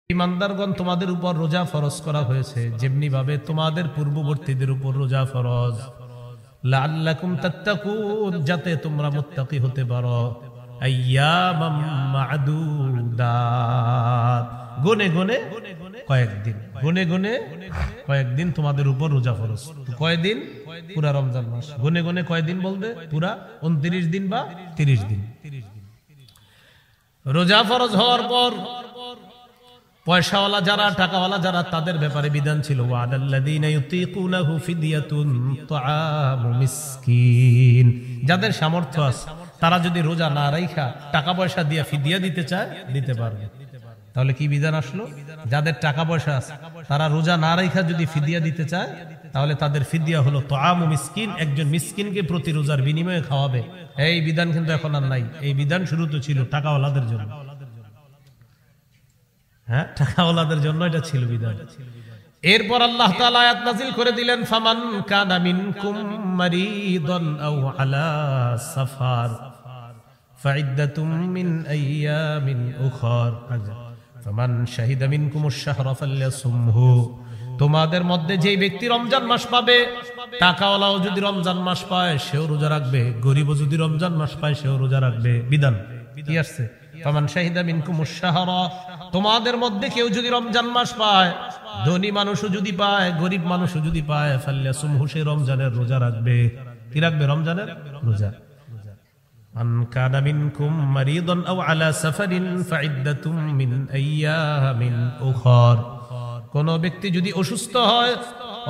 ইমানদারগণ তোমাদের উপর রোজা ফরজ করা হয়েছে যেমনি ভাবে তোমাদের পূর্ববর্তীদের উপর রোজা ফরজ, লাআল্লাকুম তাত্তাকুন, যাতে তোমরা মুত্তাকি হতে পারো। আইয়ামাম মা'দুদাত, গুনে গুনে কয়েকদিন, গুনে গুনে কয়েকদিন তোমাদের উপর রোজা ফরজ। কয়দিন? পুরা রমজান মাস। গুনে গুনে কয়দিন বলতে? পুরা 29 দিন বা 30 দিন। রোজা ফরজ হওয়ার পর পয়সাওয়ালা যারা, টাকাওয়ালা যারা, তাদের ব্যাপারে বিধান ছিল ওয়ালাল্লাযীনা ইউতীকুনাহু ফিদিয়াতুন তুআমু মিসকিন, যাদের সামর্থ্য আছে তারা যদি রোজা না রাখা টাকা পয়সা দিয়ে ফিদিয়া দিতে চায় দিতে পারবে। তাহলে কি বিধান আসলো? যাদের টাকা পয়সা আছে তারা রোজা না রাখা যদি ফিদিয়া দিতে চায় তাহলে তাদের ফিদিয়া হলো তুআমু মিসকিন, একজন মিসকিনকে প্রতি রোজার বিনিময়ে খাওয়াবে। এই বিধান কিন্তু এখন আর নাই। এই বিধান শুরু তো ছিল টাকাওয়ালাদের জন্য। হ্যাঁ, টাকাওয়ালাদের জন্য এটা ছিল বিধান। এরপর আল্লাহ তাআলা আয়াত নাযিল করে দিলেন, ফামান কানা মিনকুম মারিদান আও আলা সাফার ফাইদ্দাতুম মিন আইয়ামিন উখর ফামান শাহিদা মিনকুমুশ শাহরা ফালইয়াসুমহু। তোমাদের মধ্যে যে ব্যক্তি রমজান মাস পাবে, টাকাওয়ালাও যদি রমজান মাস পায় সেও রোজা রাখবে, গরিবও যদি রমজান মাস পায় সেও রোজা রাখবে। বিধান কি আসছে? ফামান শাহিদা মিনকুমুশ শাহরা, তোমাদের মধ্যে কেউ যদি রমজান মাস পায়, ধনী মানুষও যদি পায়, গরিব মানুষও যদি পায়, ফালইয়াসুমহু, সে রমজানের রোজা রাখবে। কি রাখবে? রমজানের রোজা। মান কানা মিনকুম মারিদান আও আলা সাফারিন ফাইদ্দাতুম মিন আইয়ামিন উখর, কোন ব্যক্তি যদি অসুস্থ হয়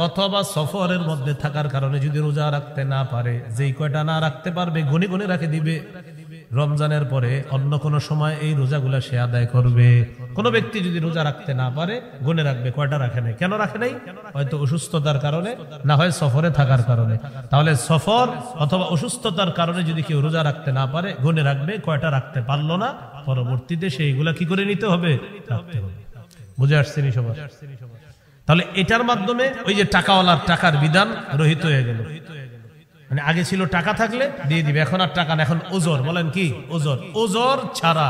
অথবা সফরের মধ্যে থাকার কারণে যদি রোজা রাখতে না পারে, যেই কয়টা না রাখতে পারবে গুনে গুনে রাখে দিবে। রমজানের পরে অন্য কোন সময় এই রোজাগুলা সে আদায় করবে। কোন ব্যক্তি যদি রোজা রাখতে না পারে গুনে রাখবে কয়টা রাখে নাই। কেন রাখে নাই? হয়তো অসুস্থতার কারণে, না হয় সফরে থাকার কারণে। তাহলে সফর অথবা অসুস্থতার কারণে যদি কেউ রোজা রাখতে না পারে গুনে রাখবে, কয়টা রাখতে পারলো না পরবর্তীতে সেইগুলা কি করে নিতে হবে? রাখতে হবে। বুঝে আসছেনি সবার? তাহলে এটার মাধ্যমে ওই যে টাকাওয়ালার টাকার বিধান রহিত হয়ে গেল। মানে আগে ছিল টাকা থাকলে দিয়ে দিবে, এখন আর টাকা না, এখন ওজর। বলেন কি? ওজর। ওজর ছাড়া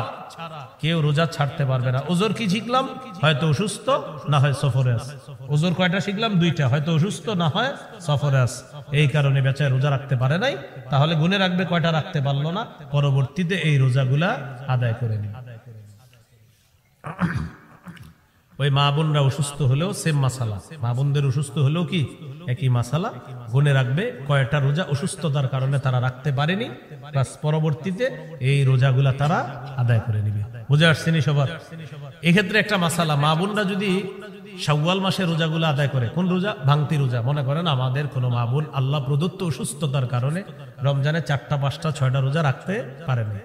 কেউ রোজা ছাড়তে পারবে না। ওজর কি শিখলাম? হয়তো অসুস্থ, না হয় সফরে আছে। ওজর কয়টা শিখলাম? 2টা, হয়তো অসুস্থ, না হয় সফরে আছে। এই কারণে বেচায় রোজা রাখতে পারে নাই। তাহলে গুনে রাখবে কয়টা রাখতে পারলো না, পরবর্তীতে এই রোজাগুলা আদায় করে নিবে। ওই মা বোনরা অসুস্থ হলেও সেম মাসালা, মা বোনদের অসুস্থ হলেও কি একই মাসালা, গুনে রাখবে কয়টা রোজা অসুস্থতার কারণে তারা রাখতে পারেনি, প্লাস পরবর্তীতে এই রোজাগুলা তারা আদায় করে নিবে। বুঝে আসছেনি সবার? এক্ষেত্রে একটা মাসালা, মা বোনরা যদি শাওয়াল মাসে রোজাগুলো আদায় করে, কোন রোজা? ভাঙতি রোজা। মনে করেন আমাদের কোনো মা বোন আল্লাহ প্রদত্ত অসুস্থতার কারণে রমজানে 4টা 5টা 6টা রোজা রাখতে পারেনি,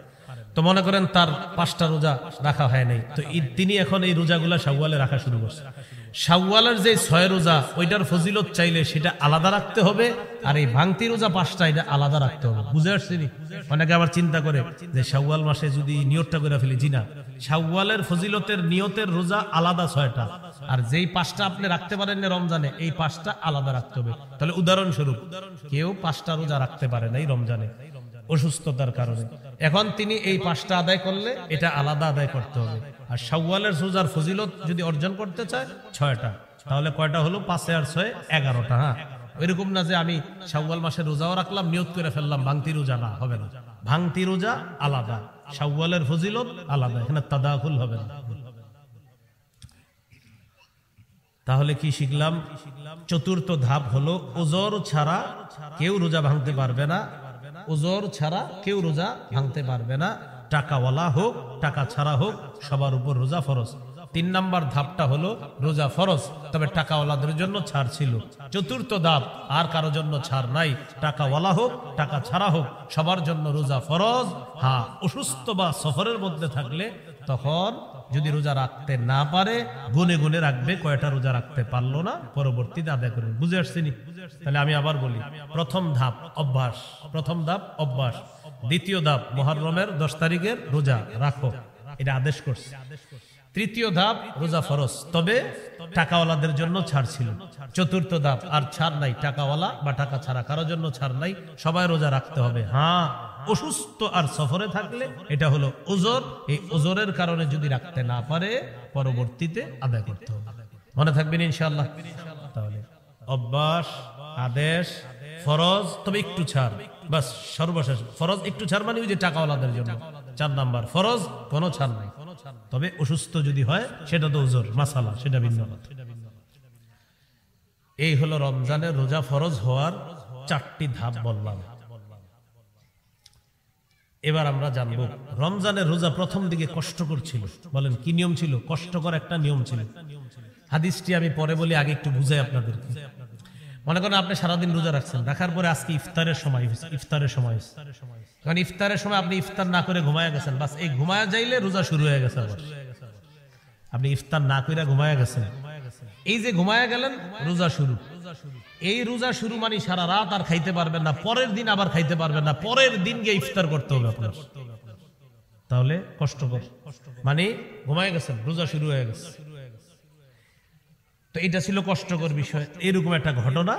তো মনে করেন তার 5টা রোজা রাখা হয় নাই, তো তিনি এখন এই রোজাগুলা শাওয়ালে রাখা শুরু করছে। শাওয়ালের যে 6 রোজা ওইটার ফজিলত চাইলে সেটা আলাদা রাখতে হবে, আর এই ভাঙতি রোজা 5টা এটা আলাদা রাখতে হবে। বুঝে আসছেনি? অনেকে আবার চিন্তা করে যে শাওয়াল মাসে যদি নিয়তটা করে ফেলি, জি না, শাওয়ালের ফজিলতের নিয়তের রোজা আলাদা 6টা, আর যেই 5টা আপনি রাখতে পারেন না রমজানে, এই 5টা আলাদা রাখতে হবে। তাহলে উদাহরণস্বরূপ কেউ 5টা রোজা রাখতে পারে নাই রমজানে অসুস্থতার কারণে, এখন তিনি এই 5টা আদায় করলে এটা আলাদা আদায় করতে হবে। আর শাওয়ালের রোজার ফজিলত যদি অর্জন করতে চায় 6টা, তাহলে কয়টা হলো? 5 আর 6 11টা। হ্যাঁ, এরকম না যে আমি শাওয়াল মাসের রোজাও রাখলাম, নিয়ত করে ফেললাম, ভাঙতি রোজা না, হবে না। ভাঙতি রোজা আলাদা, শাওয়ালের ফজিলত আলাদা, এখানে তাদাখুল হবে না। তাহলে কি শিখলাম? 4র্থ ধাপ হলো ওজর ছাড়া কেউ রোজা ভাঙতে পারবে না। ওজর ছাড়া কেউ রোজা ভাঙতে পারবে না, টাকাওয়ালা হোক টাকা ছাড়া হোক, সবার উপর রোজা ফরজ। 3 নম্বর ধাপটা হলো রোজা ফরজ, তবে টাকাওয়ালাদের জন্য ছাড় ছিল। 4র্থ ধাপ, আর কারো জন্য ছাড় নাই, টাকাওয়ালা হোক টাকা ছাড়া হোক সবার জন্য রোজা ফরজ। হ্যাঁ, অসুস্থ বা সফরের মধ্যে থাকলে তখন যদি রোজা রাখতে না পারে গুনে গুনে রাখবে, কয়টা রোজা রাখতে পারলো না পরবর্তীতে আদায় করবে। বুঝে আসছেনি? তাহলে আমি আবার বলি, প্রথম ধাপ অভ্যাস, প্রথম ধাপ অভ্যাস। দ্বিতীয় ধাপ মুহররমের 10 তারিখের রোজা রাখো, এটা আদেশ করছে। তৃতীয় ধাপ রোজা ফরজ, তবে টাকাওয়ালাদের জন্য ছাড় ছিল। 4র্থ ধাপ আর ছাড় নাই, টাকাওয়ালা বা টাকা ছাড়া কারোর জন্য ছাড় নাই, সবাই রোজা রাখতে হবে। হ্যাঁ, অসুস্থ আর সফরে থাকলে এটা হলো ওজর। এই ওজরের কারণে যদি রাখতে না পারে পরবর্তীতে আদায় করতে হবে। মনে থাকবেন ইনশাআল্লাহ। তাহলে অভ্যাস, আদেশ, ফরজ, তবে একটু ছাড়, বাস সর্বশেষ ফরজ একটু ছাড়, মানে ওই যে টাকাওয়ালাদের জন্য 4 নাম্বার ফরজ, কোনো ছাড় নাই। তবে অসুস্থ যদি হয় সেটা তো ওজর মাসালা, সেটা ভিন্ন কথা। এই হলো রমজানের রোজা ফরজ হওয়ার 4টি ধাপ বললাম। এবার আমরা জানবো রমজানের রোজা প্রথম দিকে কষ্টকর ছিল। বলেন কি নিয়ম ছিল? কষ্টকর একটা নিয়ম ছিল। হাদিসটি আমি পরে বলি, আগে একটু বুঝাই আপনাদেরকে। মনে করেন আপনি সারাদিন রোজা রাখছেন, রাখার পরে আজকে ইফতারের সময়, কারণ ইফতারের সময় আপনি ইফতার না করে ঘুমায়া গেছেন, বাস এই ঘুমায়া যাইলে রোজা শুরু হয়ে গেছে। আবার আপনি ইফতার না করে ঘুমায়া গেছেন, এই যে ঘুমায়া গেলেন রোজা শুরু। এই রোজা শুরু মানে সারা রাত আর খাইতে পারবেন না, পরের দিন আবার খাইতে পারবেন না, পরের দিন গিয়ে ইফতার করতে হবে আপনার। তাহলে কষ্টকর, মানে ঘুমায় গেছেন, রোজা শুরু হয়ে গেছে। তো এটা ছিল কষ্টকর বিষয়। এরকম একটা ঘটনা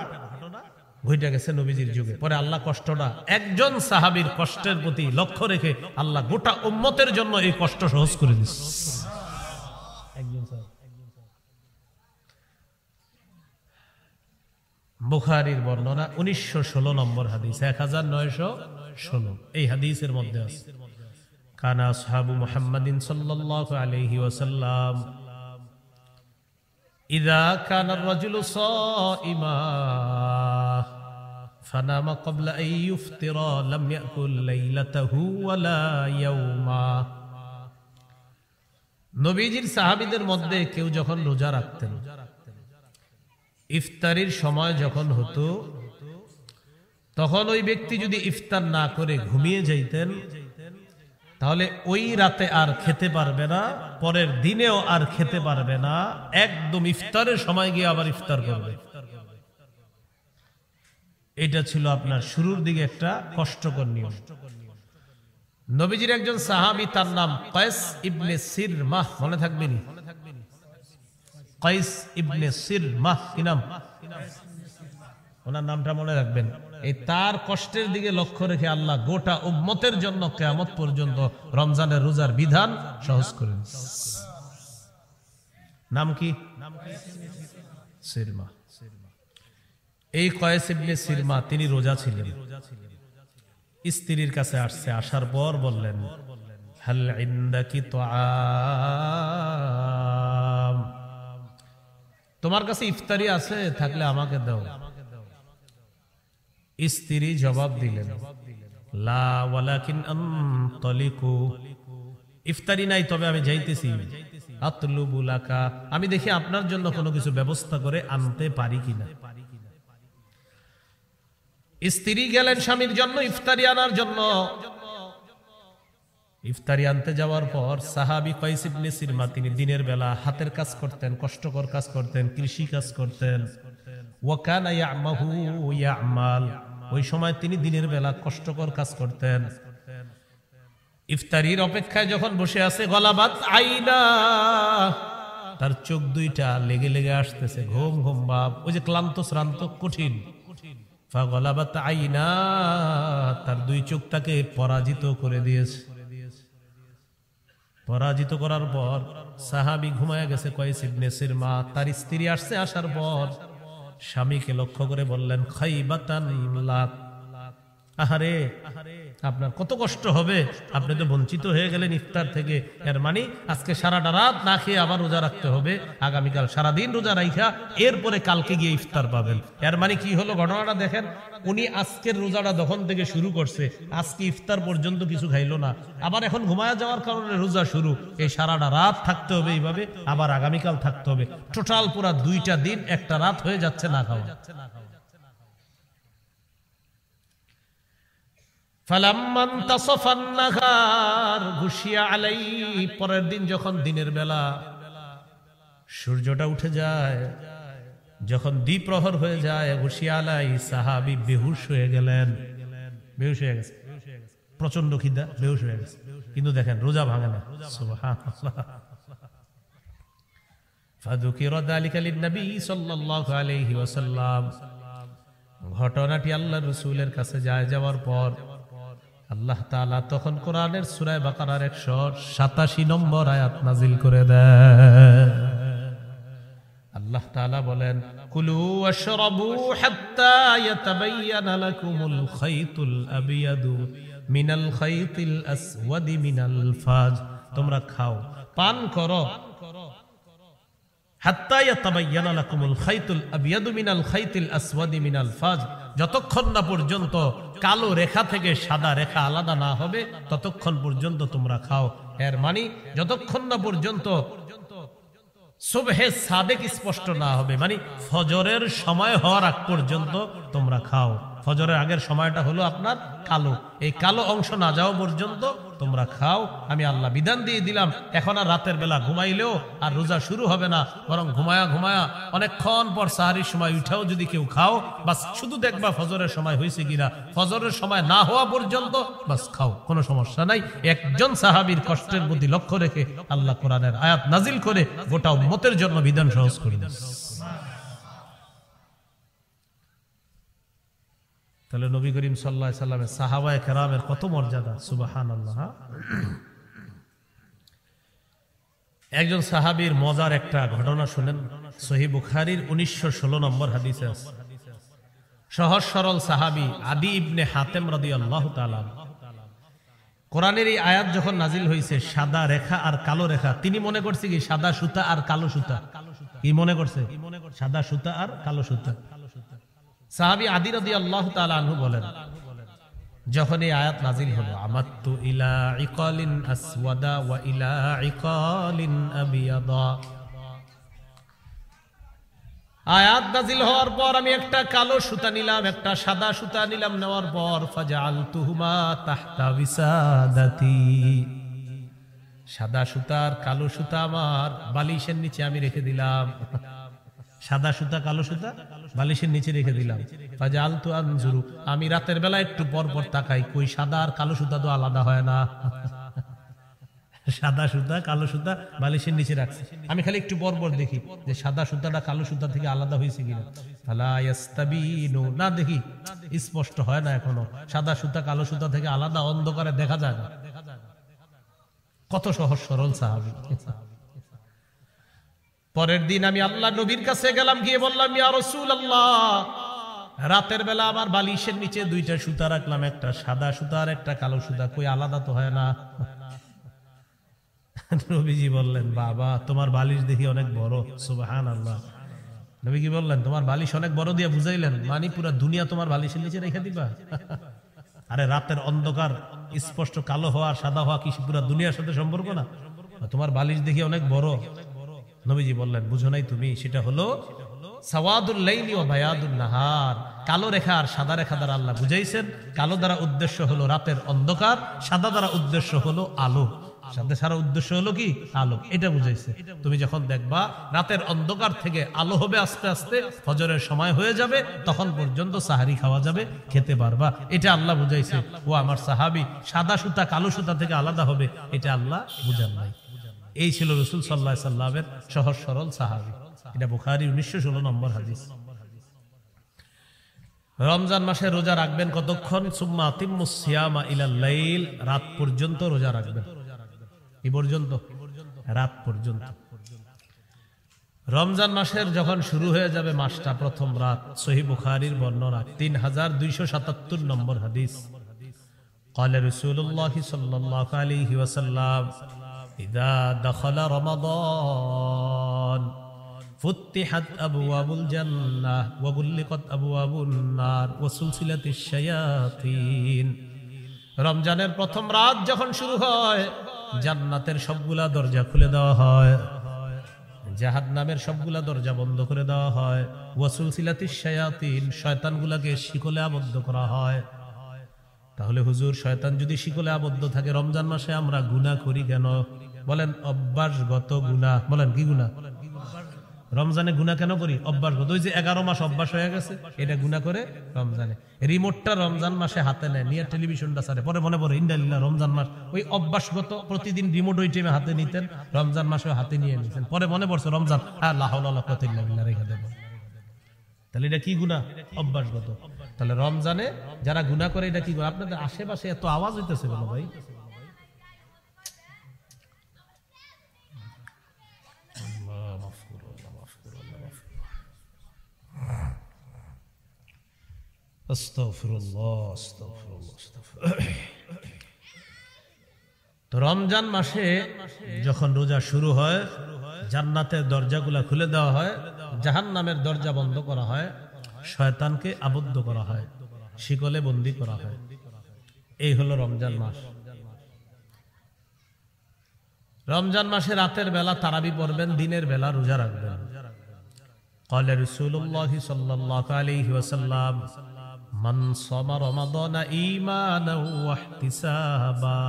ঘটে গেছে নবীজির যুগে। পরে আল্লাহ কষ্টটা একজন সাহাবীর কষ্টের প্রতি লক্ষ্য রেখে আল্লাহ গোটা উম্মতের জন্য এই কষ্ট সহজ করে দিচ্ছে। বুখারীর বর্ণনা 1916 নম্বর হাদিস, 1916। এই হাদিসের মধ্যে আছে কানা আসহাবু মুহাম্মাদিন সাল্লাল্লাহু আলাইহি ওয়াসাল্লাম ইযা কানা আর-রাজুলু সাইমা ফানামা ক্বাবলা আন ইফতিরা লাম ইয়াকুল লাইলাতাহু ওয়ালা ইয়াওমা। নবীজির সাহাবীদের মধ্যে কেউ যখন রোজা রাখতেন, ইফতারির সময় যখন হতো, তখন ওই ব্যক্তি যদি ইফতার না করে ঘুমিয়ে যাইতেন, তাহলে ওই রাতে আর খেতে পারবে না, পরের দিনেও আর খেতে পারবে না, একদম ইফতারের সময় গিয়ে আবার ইফতার করবে। এটা ছিল আপনার শুরুর দিকে একটা কষ্টকর নিয়ম। নবীজির একজন সাহাবী, তার নাম কায়েস ইবনে সিরমাহ, মনে থাকবেনি? কায়েস ইবনে সিরমাহ, কি নাম? ওনার নামটা মনে রাখবেন। এই তার কষ্টের দিকে লক্ষ্য রেখে আল্লাহ গোটা উম্মতের জন্য কিয়ামত পর্যন্ত রমজানের রোজার বিধান সহজ করে দিয়েছেন। নাম কি? সিরমা। এই কায়েস ইবনে সিরমা তিনি রোজা ছিলেন। স্ত্রীর কাছে আসছে, আসার পর বললেন, হাল ইনদাকি তুআম, তোমার কাছে ইফতারি আছে, থাকলে আমাকে দাও। স্ত্রী জবাব দিলেন, লা ওয়ালাকিন আনতালিকু, ইফতারি নাই, তবে আমি যাইতেছি। আতলুবু লাকা, আমি দেখি আপনার জন্য কোনো কিছু ব্যবস্থা করে আনতে পারি কিনা। স্ত্রী গেলেন স্বামীর জন্য ইফতারি আনার জন্য। ইফতারি আনতে যাওয়ার পর সাহাবী কায়েস ইবনে সিরমা তিনি দিনের বেলা হাতের কাজ করতেন, কষ্টকর কাজ করতেন, কৃষি কাজ করতেন। ওয়া কানা ইয়ামাহু ইয়ামাল, ওই সময় তিনি দিনের বেলা কষ্টকর কাজ করতেন। ইফতারির অপেক্ষায় যখন বসে আছে, গলাবাত আইনা, তার চোখ দুইটা লেগে লেগে আসতেছে, ঘুম ঘুম ভাব, ওই যে ক্লান্ত শ্রান্ত কঠিন। ফাগলাবাত আইনা, তার দুই চোখ তাকে পরাজিত করে দিয়েছে। পরাজিত করার পর সাহাবী ঘুমায় গেছে কায়েস ইবনে সিরমা। তার স্ত্রী আসছে, আসার পর স্বামীকে লক্ষ্য করে বললেন, খাইবাতান লাক, আহারে আপনার কত কষ্ট হবে, আপনি তো বঞ্চিত হয়ে গেলেন ইফতার থেকে। এর মানে আজকে সারাটা রাত না খেয়ে আবার রোজা রাখতে হবে, আগামীকাল সারাদিন রোজা রাখা, এরপরে কালকে গিয়ে ইফতার পাবেন। এর মানে কি হলো ঘটনাটা দেখেন, উনি আজকের রোজাটা যখন থেকে শুরু করছে, আজকে ইফতার পর্যন্ত কিছু খাইলো না, আবার এখন ঘুমায় যাওয়ার কারণে রোজা শুরু, এই সারাটা রাত থাকতে হবে এইভাবে, আবার আগামীকাল থাকতে হবে, টোটাল পুরা 2টা দিন একটা রাত হয়ে যাচ্ছে না খাওয়া। পরের দিন যখন দিনের বেলা সূর্যটা উঠে যায়, যখন দ্বিপ্রহর হয়ে যায়, ঘুষিয়া আলাই, সাহাবী বেহুশ হয়ে গেলেন। বেহুশ হয়ে গেছে, প্রচন্ড খিদা, বেহুশ হয়ে গেছে, কিন্তু দেখেন রোজা ভাঙে না। সুবহানাল্লাহ। ফাযুকিরা যালিকা লিন-নবী সাল্লাল্লাহু আলাইহি ওয়াসাল্লাম, ঘটনাটি আল্লাহর রাসূলের কাছে যাওয়ার পর আল্লাহ তাআলা তখন কোরআনের সূরা বাকারার 187 নম্বর আয়াত নাজিল করে দেয়। আল্লাহ তাআলা বলেন, কুলু ওয়াশরাবু হাত্তা ইয়াতাবায়ানা লাকুমুল খাইতুল আবিয়াদু মিনাল খাইতিল আসওয়াদি মিনাল ফাজ। তোমরা খাও, পান করো, হাত্তা ইয়াতাবায়ানা লাকুমুল খাইতুল আবিয়াদু মিনাল খাইতিল আসওয়াদি মিনাল ফাজ, যতক্ষণ না পর্যন্ত কালো রেখা থেকে সাদা রেখা আলাদা না হবে ততক্ষণ পর্যন্ত তোমরা খাও। এর মানে যতক্ষণ না পর্যন্ত সুবহে সাদেক স্পষ্ট না হবে, মানে ফজরের সময় হওয়ার আগ পর্যন্ত তোমরা খাও। ফজরের আগের সময়টা হলো আপনার কালো, এই কালো অংশ না যাওয়া পর্যন্ত তোমরা খাও। আমি আল্লাহ বিধান দিয়ে দিলাম, এখন আর রাতের বেলা ঘুমাইলেও আর রোজা শুরু হবে না, বরং ঘুমায়া ঘুমায়া অনেকক্ষণ পর সাহারির সময় উঠাও যদি কেউ খাও, বাস শুধু দেখবা ফজরের সময় হয়েছে কিনা, ফজরের সময় না হওয়া পর্যন্ত বাস খাও, কোনো সমস্যা নাই। একজন সাহাবীর কষ্টের প্রতি লক্ষ্য রেখে আল্লাহ কোরআনের আয়াত নাজিল করে গোটা উম্মতের জন্য বিধান সহজ করে দিন। তাহলে নবী করিম সাল্লাল্লাহু আলাইহি সাল্লামের সাহাবায়ে কেরামের কত মর্যাদা, সুবহানাল্লাহ। একজন সাহাবীর মজার একটা ঘটনা শুনেন, সহিহ বুখারীর 1916 নম্বর হাদিসে আছে। সহজ সরল সাহাবী আদি ইবনে হাতেম রাদিয়াল্লাহু তাআলা, কোরআনের এই আয়াত যখন নাজিল হয়েছে সাদা রেখা আর কালো রেখা, তিনি মনে করছে কি সাদা সুতা আর কালো সুতা, কি মনে করছে সাদা সুতা আর কালো সুতা। সাহাবী আদি রাদিয়াল্লাহু তাআলা আনহু বলেন, যখন এই আয়াত নাজিল হলো, আমাত্তু ইলা ইকালিন আসওয়াদা ওয়া ইলা ইকালিন আবিয়াদা, আয়াত নাজিল হওয়ার পর আমি একটা কালো সুতা নিলাম, একটা সাদা সুতা নিলাম, নেওয়ার পর ফাজআলতুহুমা তাহতা বিসাদাতি, সাদা সুতা আর কালো সুতা আমার বালিশের নিচে আমি রেখে দিলাম। সাদা সুতা কালো সুতা বালিশের নিচে রেখে দিলাম। ফাজআলতু আনজুরু, আমি রাতের বেলা একটু পর পর তাকাই, কই সাদা আর কালো সুতা তো আলাদা হয় না। সাদা সুতা কালো সুতা বালিশের নিচে রাখছি, আমি খালি একটু পর পর দেখি যে সাদা সুতাটা কালো সুতা থেকে আলাদা হয়েছে কিনা। ফালা ইয়াস্তাবিনু, না দেখি স্পষ্ট হয় না এখনো, সাদা সুতা কালো সুতা থেকে আলাদা অন্ধকারে দেখা যায় না। কত সহজ সরল সাহাবী। পরের দিন আমি আল্লাহ নবীর কাছে গেলাম, গিয়ে বললাম, ইয়া রাসূলুল্লাহ, রাতের বেলা আমার বালিশের নিচে দুইটা সুতা রাখলাম, একটা সাদা সুতা আর একটা কালো সুতা, কই আলাদা তো হয় না। নবীজি বললেন, বাবা তোমার বালিশ দেখি অনেক বড়, সুবহানাল্লাহ। নবী কি বললেন, তোমার বালিশ অনেক বড় দিয়ে বুঝাইলেন, মানে পুরা দুনিয়া তোমার বালিশের নিচে রেখে দিবা? আরে রাতের অন্ধকার স্পষ্ট কালো হওয়া সাদা হওয়া কি পুরা দুনিয়ার সাথে সম্পর্ক না? তোমার বালিশ দেখি অনেক বড়। নবীজি বললেন, বুঝো নাই তুমি, সেটা হলো সাওয়াদুল লাইলি ওয়া বায়াদুন নাহার, কালো রেখা আর সাদা রেখা দ্বারা আল্লাহ বুঝাইছেন। কালো দ্বারা উদ্দেশ্য হলো রাতের অন্ধকার, সাদা দ্বারা উদ্দেশ্য হলো আলো। সাথে সারা উদ্দেশ্য হলো কি? আলো, এটা বুঝাইছে। তুমি যখন দেখবা রাতের অন্ধকার থেকে আলো হবে আস্তে আস্তে, ফজরের সময় হয়ে যাবে, তখন পর্যন্ত সাহারি খাওয়া যাবে, খেতে পারবা, এটা আল্লাহ বুঝাইছে। ও আমার সাহাবী সাদা সুতা কালো সুতা থেকে আলাদা হবে, এটা আল্লাহ বুঝান নাই। এই ছিল রাসূল সাল্লাল্লাহু আলাইহি সাল্লামের সহজ সরল সাহাবী। এটা বুখারী 1916 নম্বর হাদিস। রমজান মাসে রোজা রাখবেন কতক্ষণ? সুম্মা আতিম্মুস সিয়ামা ইলাল লাইল, রাত পর্যন্ত রোজা রাখবেন। কি পর্যন্ত? রাত পর্যন্ত। রমজান মাসের যখন শুরু হয়ে যাবে মাসটা, প্রথম রাত, সহিহ বুখারীর বর্ণনা 3277 নম্বর হাদিস। قال رسول الله صلى الله عليه وسلم إذا دخل رمضان فتحت أبواب الجنة وغلقت أبواب النار وسلسلت الشياطين। রমজানের প্রথম রাত যখন শুরু হয়, জান্নাতের সবগুলা দরজা খুলে দেওয়া হয়, জাহান্নামের সবগুলা দরজা বন্ধ করে দেওয়া হয়, ওয়াসুলসিলাতিশ শায়াতিন, শয়তানগুলাকে শিকলে আবদ্ধ করা হয়। তাহলে হুজুর, শয়তান যদি শিকলে আবদ্ধ থাকে, রমজান মাসে আমরা গুনাহ করি কেন? বলেন অভ্যাসগত গুনাহ। বলেন কি গুনাহ? রমজানে গুনাহ কেন করি? অভ্যাসগত। ওই যে 11 মাস অভ্যাস হয়ে গেছে, এটা গুনাহ করে রমজানে। রিমোটটা রমজান মাসে হাতে নেয়, নিয়ে টেলিভিশনটা ছাড়ে, পরে মনে পড়ে ইন্দালিল্লাহ রমজান মাস। ওই অভ্যাসগত প্রতিদিন রিমোট ওই টাইমে হাতে নিতেন, রমজান মাসে হাতে নিয়ে নিতেন, পরে মনে পড়ছে রমজান, লা হাওলা ওয়ালা কুওয়াতা ইল্লা বিল্লাহ রেখে দেব। তাহলে এটা কি গুনাহ? অভ্যাসগত। তাহলে রমজানে যারা গুনাহ করে এটা কি গুনাহ? আপনাদের আশেপাশে এত আওয়াজ হইতেছে কেন ভাই? আস্তাগফিরুল্লাহ, আস্তাগফিরুল্লাহ, আস্তাগফিরুল্লাহ। তো রমজান মাসে যখন রোজা শুরু হয়, জান্নাতের দরজাগুলা খুলে দেওয়া হয়, জাহান্নামের দরজা বন্ধ করা হয়, শয়তানকে আবদ্ধ করা হয়, শিকলে বন্দী করা হয়। এই হলো রমজান মাস। রমজান মাসে রাতের বেলা তারাবি পড়বেন, দিনের বেলা রোজা রাখবেন। قال رسول الله صلى الله عليه وسلم من صام رمضان إيمانا واحتسابا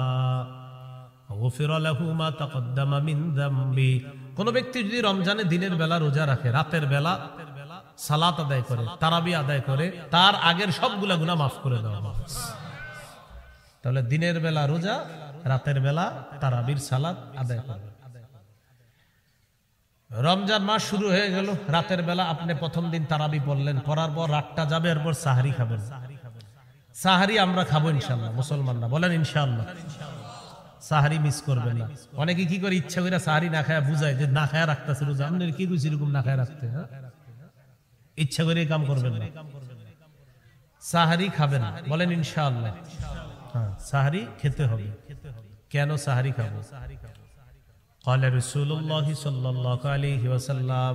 غفر له ما تقدم من ذنبه। কোন ব্যক্তি যদি রমজানে দিনের বেলা রোজা রাখে, রাতের বেলা সালাত আদায় করে, তারাবি আদায় করে, তার আগের সবগুলা গুনাহ মাফ করে দেওয়া হবে। তাহলে দিনের বেলা রোজা, রাতের বেলা তারাবির সালাত আদায় করবে। রমজান মাস শুরু হয়ে গেল, রাতের বেলা আপনি প্রথম দিন তারাবি পড়লেন, পড়ার পর রাতটা যাবে, এরপর সাহারি খাবেন। সাহারি আমরা খাবো ইনশাআল্লাহ, মুসলমানরা বলেন ইনশাআল্লাহ। সাহারি মিস করবেন না। অনেকে কি করে ইচ্ছা করে সাহারি না খায়া বুঝায় যে না খায়া রাখতেছে রোজা। আপনার কি কইছি এরকম না খায়া রাখতে? হ্যাঁ, ইচ্ছা করে কাম করবেন না, সাহারি খাবেন, বলেন ইনশাআল্লাহ। হ্যাঁ, সাহারি খেতে হবে। কেন সাহারি খাবো? قال رسول الله صلى الله عليه وسلم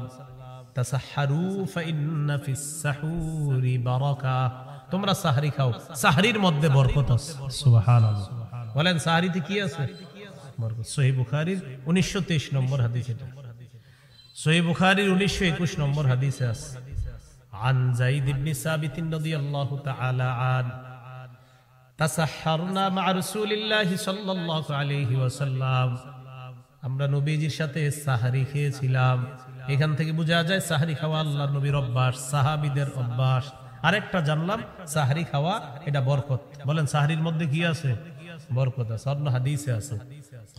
تسحروا فإن في السحور بركة। তোমরা সাহারি খাও, সাহারির মধ্যে বরকত আছে। সুবহানাল্লাহ, বলেন সাহারিতে কি আছে? বরকত। সহিহ বুখারীর 1923 নম্বর হাদিস এটা। সহিহ বুখারীর 1921 নম্বর হাদিসে আছে। عن زيد بن ثابت رضي الله تعالى عنه تسحرنا مع رسول الله صلى الله عليه وسلم। আমরা নবীজির সাথে সাহারি খেয়েছিলাম। এখান থেকে বোঝা যায় সাহারি খাওয়া আল্লাহর নবীর অভ্যাস, সাহাবীদের অভ্যাস। আরেকটা জানলাম সাহারি খাওয়া এটা বরকত। বলেন সাহারির মধ্যে কি আছে? বরকত আছে। অন্য হাদিসে আছে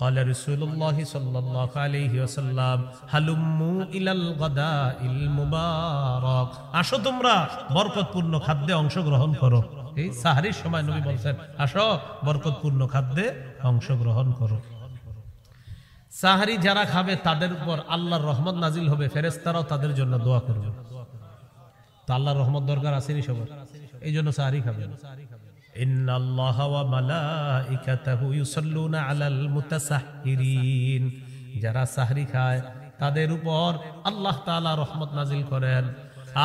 قال رسول الله صلى الله عليه وسلم হালুম্মু ইলাল গাদাইল মুবারাক। আসো তোমরা বরকতপূর্ণ খাদ্যে অংশগ্রহণ করো। এই সাহারির সময় নবী বলেন আসো বরকতপূর্ণ খাদ্যে অংশগ্রহণ করো। সাহারি যারা খাবে তাদের উপর আল্লাহর রহমত নাজিল হবে, ফেরেশতারাও তাদের জন্য দোয়া করবে। তো আল্লাহর রহমত দরকার আসেনি সবার, এই জন্য সাহারি খাবেন। ইন্নাল্লাহা ওয়া মালাইকাতাহু ইউসাল্লুনা আলাল মুতাসাহহিরিন। যারা সাহারি খায় তাদের উপর আল্লাহ তাআলা রহমত নাজিল করেন,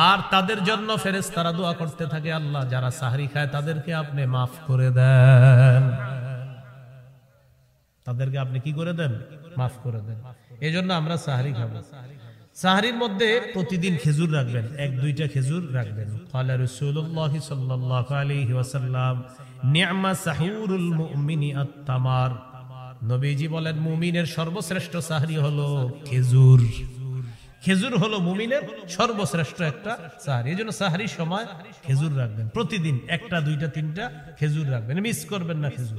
আর তাদের জন্য ফেরেশতারা দোয়া করতে থাকে, আল্লাহ যারা সাহারি খায় তাদেরকে আপনি মাফ করে দেন, তাদেরকে আপনি কি করে দেন? মাফ করে দেন। এই জন্য আমরা সাহারি খাবো। সাহারির মধ্যে প্রতিদিন খেজুর রাখবেন, 1-2টা খেজুর রাখবেন। ক্বালা রাসূলুল্লাহি সাল্লাল্লাহু আলাইহি ওয়াসাল্লাম নি'মা সাহুরুল মুমিনি আত-তামার। নবীজি বলেন মুমিনের সর্বশ্রেষ্ঠ সাহারি হলো খেজুর। খেজুর হলো মুমিনের সর্বশ্রেষ্ঠ একটা সাহারি। এজন্য সাহারির সময় খেজুর রাখবেন, প্রতিদিন 1টা 2টা 3টা খেজুর রাখবেন, মিস করবেন না খেজুর।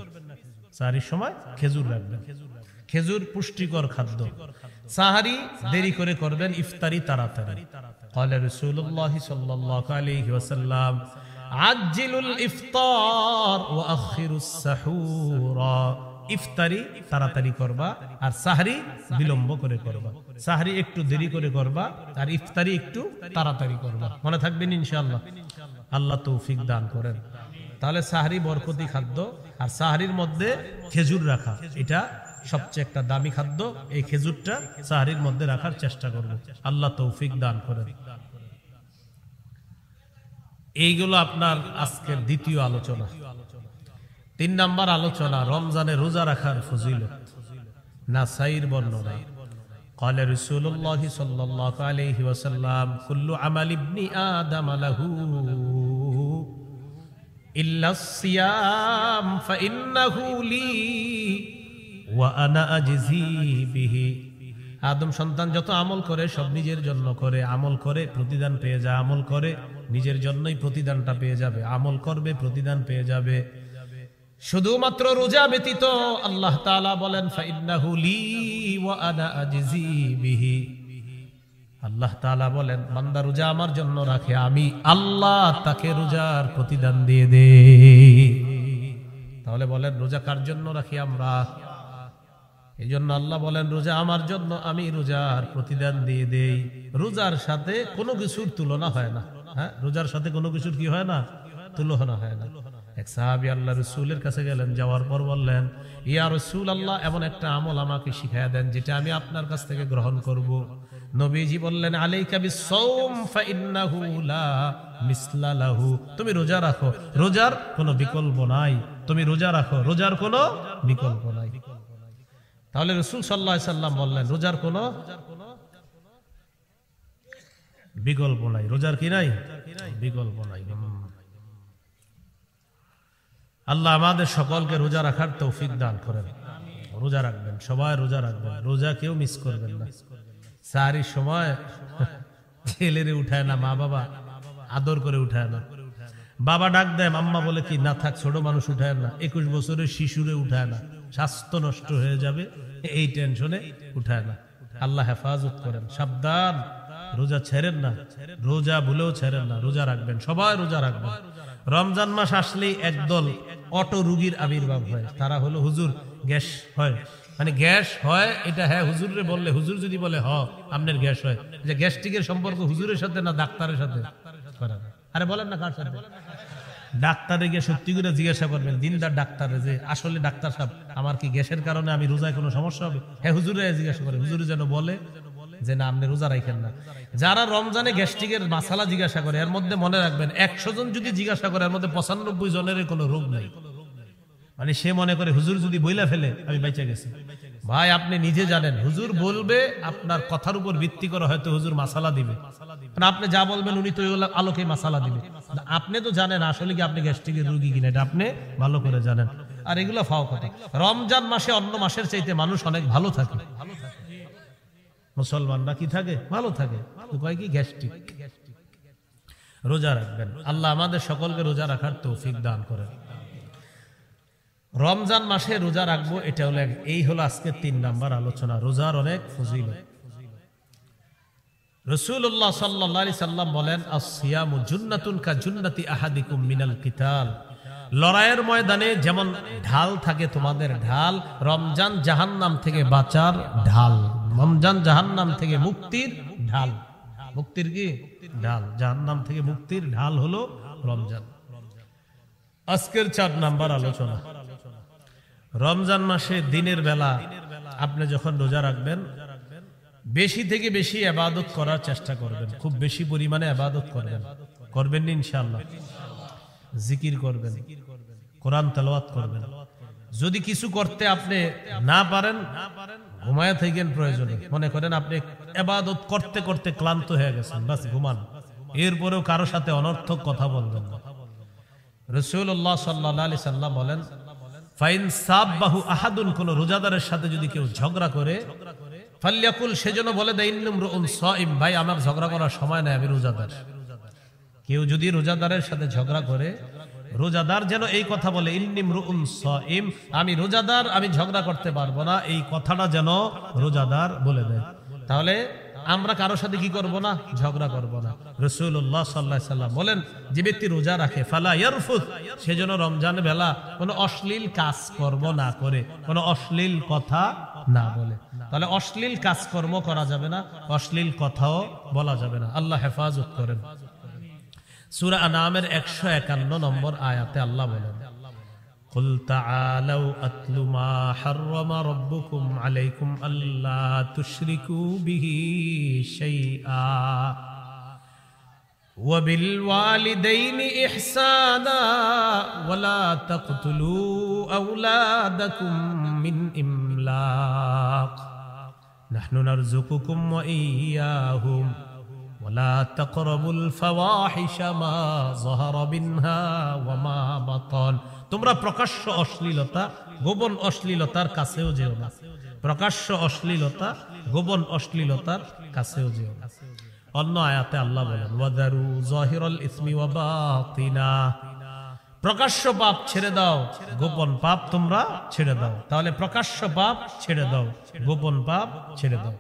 সাহারির সময় খেজুর রাখবেন। খেজুর পুষ্টিকর খাদ্য। সাহারি দেরি করে করবেন, ইফতারি তাড়াতাড়ি। ক্বালা রাসূলুল্লাহি সাল্লাল্লাহু আলাইহি ওয়াসাল্লাম আজ্জিলুল ইফতার ওয়া আখিরুস সাহুর। ইফতারি তাড়াতাড়ি করবা আর সাহারি বিলম্ব করে করবা। সাহারি একটু দেরি করে করবা আর ইফতারি একটু তাড়াতাড়ি করবা। মনে থাকবেন ইনশাআল্লাহ। আল্লাহ তৌফিক দান করেন। তাহলে সাহারি বরকতি খাদ্য, আর সাহারির মধ্যে খেজুর রাখা এটা সবচেয়ে একটা দামি খাদ্য। এই খেজুরটা সাহারির মধ্যে রাখার চেষ্টা করব, আল্লাহ তৌফিক দান করেন। এইগুলো আপনার আজকের দ্বিতীয় আলোচনা। 3 নাম্বার আলোচনা রমজানে রোজা রাখার ফজিলত। নাসাইর বর্ণনা। قال رسول الله صلى الله عليه وسلم كل عمل ابن آدم له إلا الصيام فإنه لي وأنا أجزي به। আদম সন্তান যত আমল করে সব নিজের জন্য করে, আমল করে প্রতিদান পেয়ে যায়, আমল করে নিজের জন্যই প্রতিদানটা পেয়ে যাবে, আমল করবে প্রতিদান পেয়ে যাবে। শুধুমাত্র রোজা ব্যতীত আল্লাহ তাআলা বলেন ফাইন্নাহু লি ওয়া আনা আজজি বিহি। আল্লাহ তাআলা বলেন, বান্দা রোজা আমার জন্য রাখে, আমি আল্লাহ তাকে রোজার প্রতিদান দিয়ে দেই। তাহলে বলেন রোজা কার জন্য রাখি আমরা? এই জন্য আল্লাহ বলেন রোজা আমার জন্য, আমি রোজার প্রতিদান দিয়ে দেই। রোজার সাথে কোনো কিছুর তুলনা হয় না। হ্যাঁ, রোজার সাথে কোনো কিছুর কি হয় না? তুলনা হয় না। এক সাহাবী আল্লাহ রাসূলের কাছে গেলেন, যাওয়ার পর বললেন, ইয়া রাসূলুল্লাহ, এমন একটা আমল আমাকে শিখায়া দেন যেটা আমি আপনার কাছ থেকে গ্রহণ করব। নবীজি বললেন, আলাইকা বিস-সাওম ফাইন্নাহু লা মিসলা লাহু। তুমি রোজা রাখো, রোজার কোনো বিকল্প নাই। তুমি রোজা রাখো, রোজার কোনো বিকল্প নাই। তাহলে রাসূল সাল্লাল্লাহু আলাইহি সাল্লাম বললেন রোজার কোনো বিকল্প নাই। রোজার কি নাই? বিকল্প নাই। আল্লাহ আমাদের সকলকে রোজা রাখার তৌফিক দান করেন। রোজা রাখবেন, সবাই রোজা রাখবেন, রোজা কেউ মিস করবেন না। সাহারির সময় ছেলেরে উঠায় না, মা বাবা আদর করে উঠায় না। বাবা ডাক দেয়, মাম্মা বলে কি না থাক, ছোট মানুষ উঠায় না। 21 বছরের শিশুরে উঠায় না, স্বাস্থ্য নষ্ট হয়ে যাবে এই টেনশনে উঠায় না। আল্লাহ হেফাজত করেন। সাবধান, রোজা ছেড়েন না, রোজা ভুলেও ছেড়েন না, রোজা রাখবেন, সবাই রোজা রাখবেন। রমজান মাস আসলেই একদল অটো রোগীর আবির্ভাব হয়। তারা হলো হুজুর গ্যাস হয়, মানে গ্যাস হয় এটা হ্যাঁ হুজুরে বললে, হুজুর যদি বলে হ আপনার গ্যাস হয়, যে গ্যাস্ট্রিকের সম্পর্ক হুজুরের সাথে না ডাক্তারের সাথে? আরে বলেন না কার সাথে? ডাক্তারে গিয়ে সত্যি করে জিজ্ঞাসা করবেন, দিনদার ডাক্তারে, যে আসলে ডাক্তার সাহেব আমার কি গ্যাসের কারণে আমি রোজায় কোনো সমস্যা হবে? হ্যাঁ হুজুরে জিজ্ঞাসা করে, হুজুরে যেন বলে যে না আপনি রোজা রাখেন না। যারা রমজানে গ্যাস্ট্রিকের মাসালা জিজ্ঞাসা করে, এর মধ্যে মনে রাখবেন 100 জন যদি জিজ্ঞাসা করে, এর মধ্যে 95 জনের কোনো রোগ নাই। মানে সে মনে করে হুজুর যদি বইলা ফেলে আমি বেঁচে গেছি। ভাই আপনি নিজে জানেন, হুজুর বলবে আপনার কথার উপর ভিত্তি করে হয়তো হুজুর মাসালা দিবে, আপনি যা বলবেন উনি তো আলোকে মাসালা দিবে। আপনি তো জানেন আসলে কি আপনি গ্যাস্ট্রিকের রোগী কিনা, এটা আপনি ভালো করে জানেন। আর এগুলো ফাও কথা। রমজান মাসে অন্য মাসের চাইতে মানুষ অনেক ভালো থাকে, মুসলমানরা কি থাকে? ভালো থাকে। উপায় কি? গ্যাস্ট্রিক। রোজা রাখবেন, আল্লাহ আমাদের সকলকে রোজা রাখার তৌফিক দান করেন। রমজান মাসে রোজা রাখবো, এটা হলো এই হলো আজকে 3 নাম্বার আলোচনা, রোজার অনেক ফজিলত। রাসূলুল্লাহ সাল্লাল্লাহু আলাইহি সাল্লাম বলেন, আস-সিয়ামু জুন্নাতুন কা জুন্নাতি আহাদিকুম মিনাল কিতাল। লড়াইয়ের ময়দানে যেমন ঢাল থাকে তোমাদের ঢাল, রমজান জাহান্নাম থেকে বাঁচার ঢাল। রমজান জাহান্নাম থেকে মুক্তির ঢাল। মুক্তির কি ঢাল? জাহান্নাম থেকে মুক্তির ঢাল হলো রমজান। আজকের 4 নাম্বার আলোচনা, রমজান মাসে দিনের বেলা আপনি যখন রোজা রাখবেন, বেশি থেকে বেশি ইবাদত করার চেষ্টা করবেন, খুব বেশি পরিমাণে ইবাদত করবেন। করবেন ইনশাআল্লাহ। জিকির করবেন, কোরআন তেলাওয়াত করবেন। যদি কিছু করতে আপনি না পারেন, ঘুমায় থাকেন প্রয়োজনে। মনে করেন আপনি ইবাদত করতে করতে ক্লান্ত হয়ে গেছেন, বাস ঘুমান। এরপরেও কারো সাথে অনর্থক কথা বলবেন না। রাসূলুল্লাহ সাল্লাল্লাহু আলাইহি সাল্লাম বলেন, ফাইন সাববাহু আহাদুন, কোন রোজাদারের সাথে যদি কেউ ঝগড়া করে, ফালইয়াকুল, সেজন্য বলে দেয় ইন্নুমরুন সাইম, ভাই আমার ঝগড়া করার সময় নাই, আমি রোজাদার। কেউ যদি রোজাদারের সাথে ঝগড়া করে, রোজাদার যেন এই কথা বলে, ইন্নিমরুন সাইম, আমি রোজাদার, আমি ঝগড়া করতে পারবো না, এই কথাটা যেন রোজাদার বলে দেয়। তাহলে আমরা কারোর সাথে কি করব না? ঝগড়া করব না। রাসূলুল্লাহ সাল্লাল্লাহু আলাইহি সাল্লাম বলেন, যে ব্যক্তি রোজা রাখে, ফালা ইয়ারফুত, সেজন্য রমজান বেলা কোনো অশ্লীল কাজ কর্ম না করে, কোনো অশ্লীল কথা না বলে। তাহলে অশ্লীল কাজকর্ম করা যাবে না, অশ্লীল কথাও বলা যাবে না। আল্লাহ হেফাজত করেন। সূরা আনামের 151 নম্বর আয়াতে আল্লাহ বলেন, কুল তাআলাউ আতলু মা হাররামা রাব্বুকুম আলাইকুম আল্লা তুশরিকু বিহি শাইআ ওয়া বিল ওয়ালিদাইনি ইহসানা ওয়া লা তাকতুলু আওলাদাকুম মিন ইমলাক নাহনু নারযুকুকুম ওয়া ইয়্যাহুম ওয়া লা তাকরাবুল ফাওয়াহিশা মা যাহারা মিনহা ওয়া মা বাতান। তোমরা প্রকাশ্য অশ্লীলতা, গোপন অশ্লীলতার কাছেও যেও না। প্রকাশ্য অশ্লীলতা, গোপন অশ্লীলতার কাছেও যেও না। অন্য আয়াতে আল্লাহ বলেন, ওয়াদারু যাহিরাল ইসমি ওয়া বাতিনা, প্রকাশ্য পাপ ছেড়ে দাও, গোপন পাপ তোমরা ছেড়ে দাও। তাহলে প্রকাশ্য পাপ ছেড়ে দাও, গোপন পাপ ছেড়ে দাও।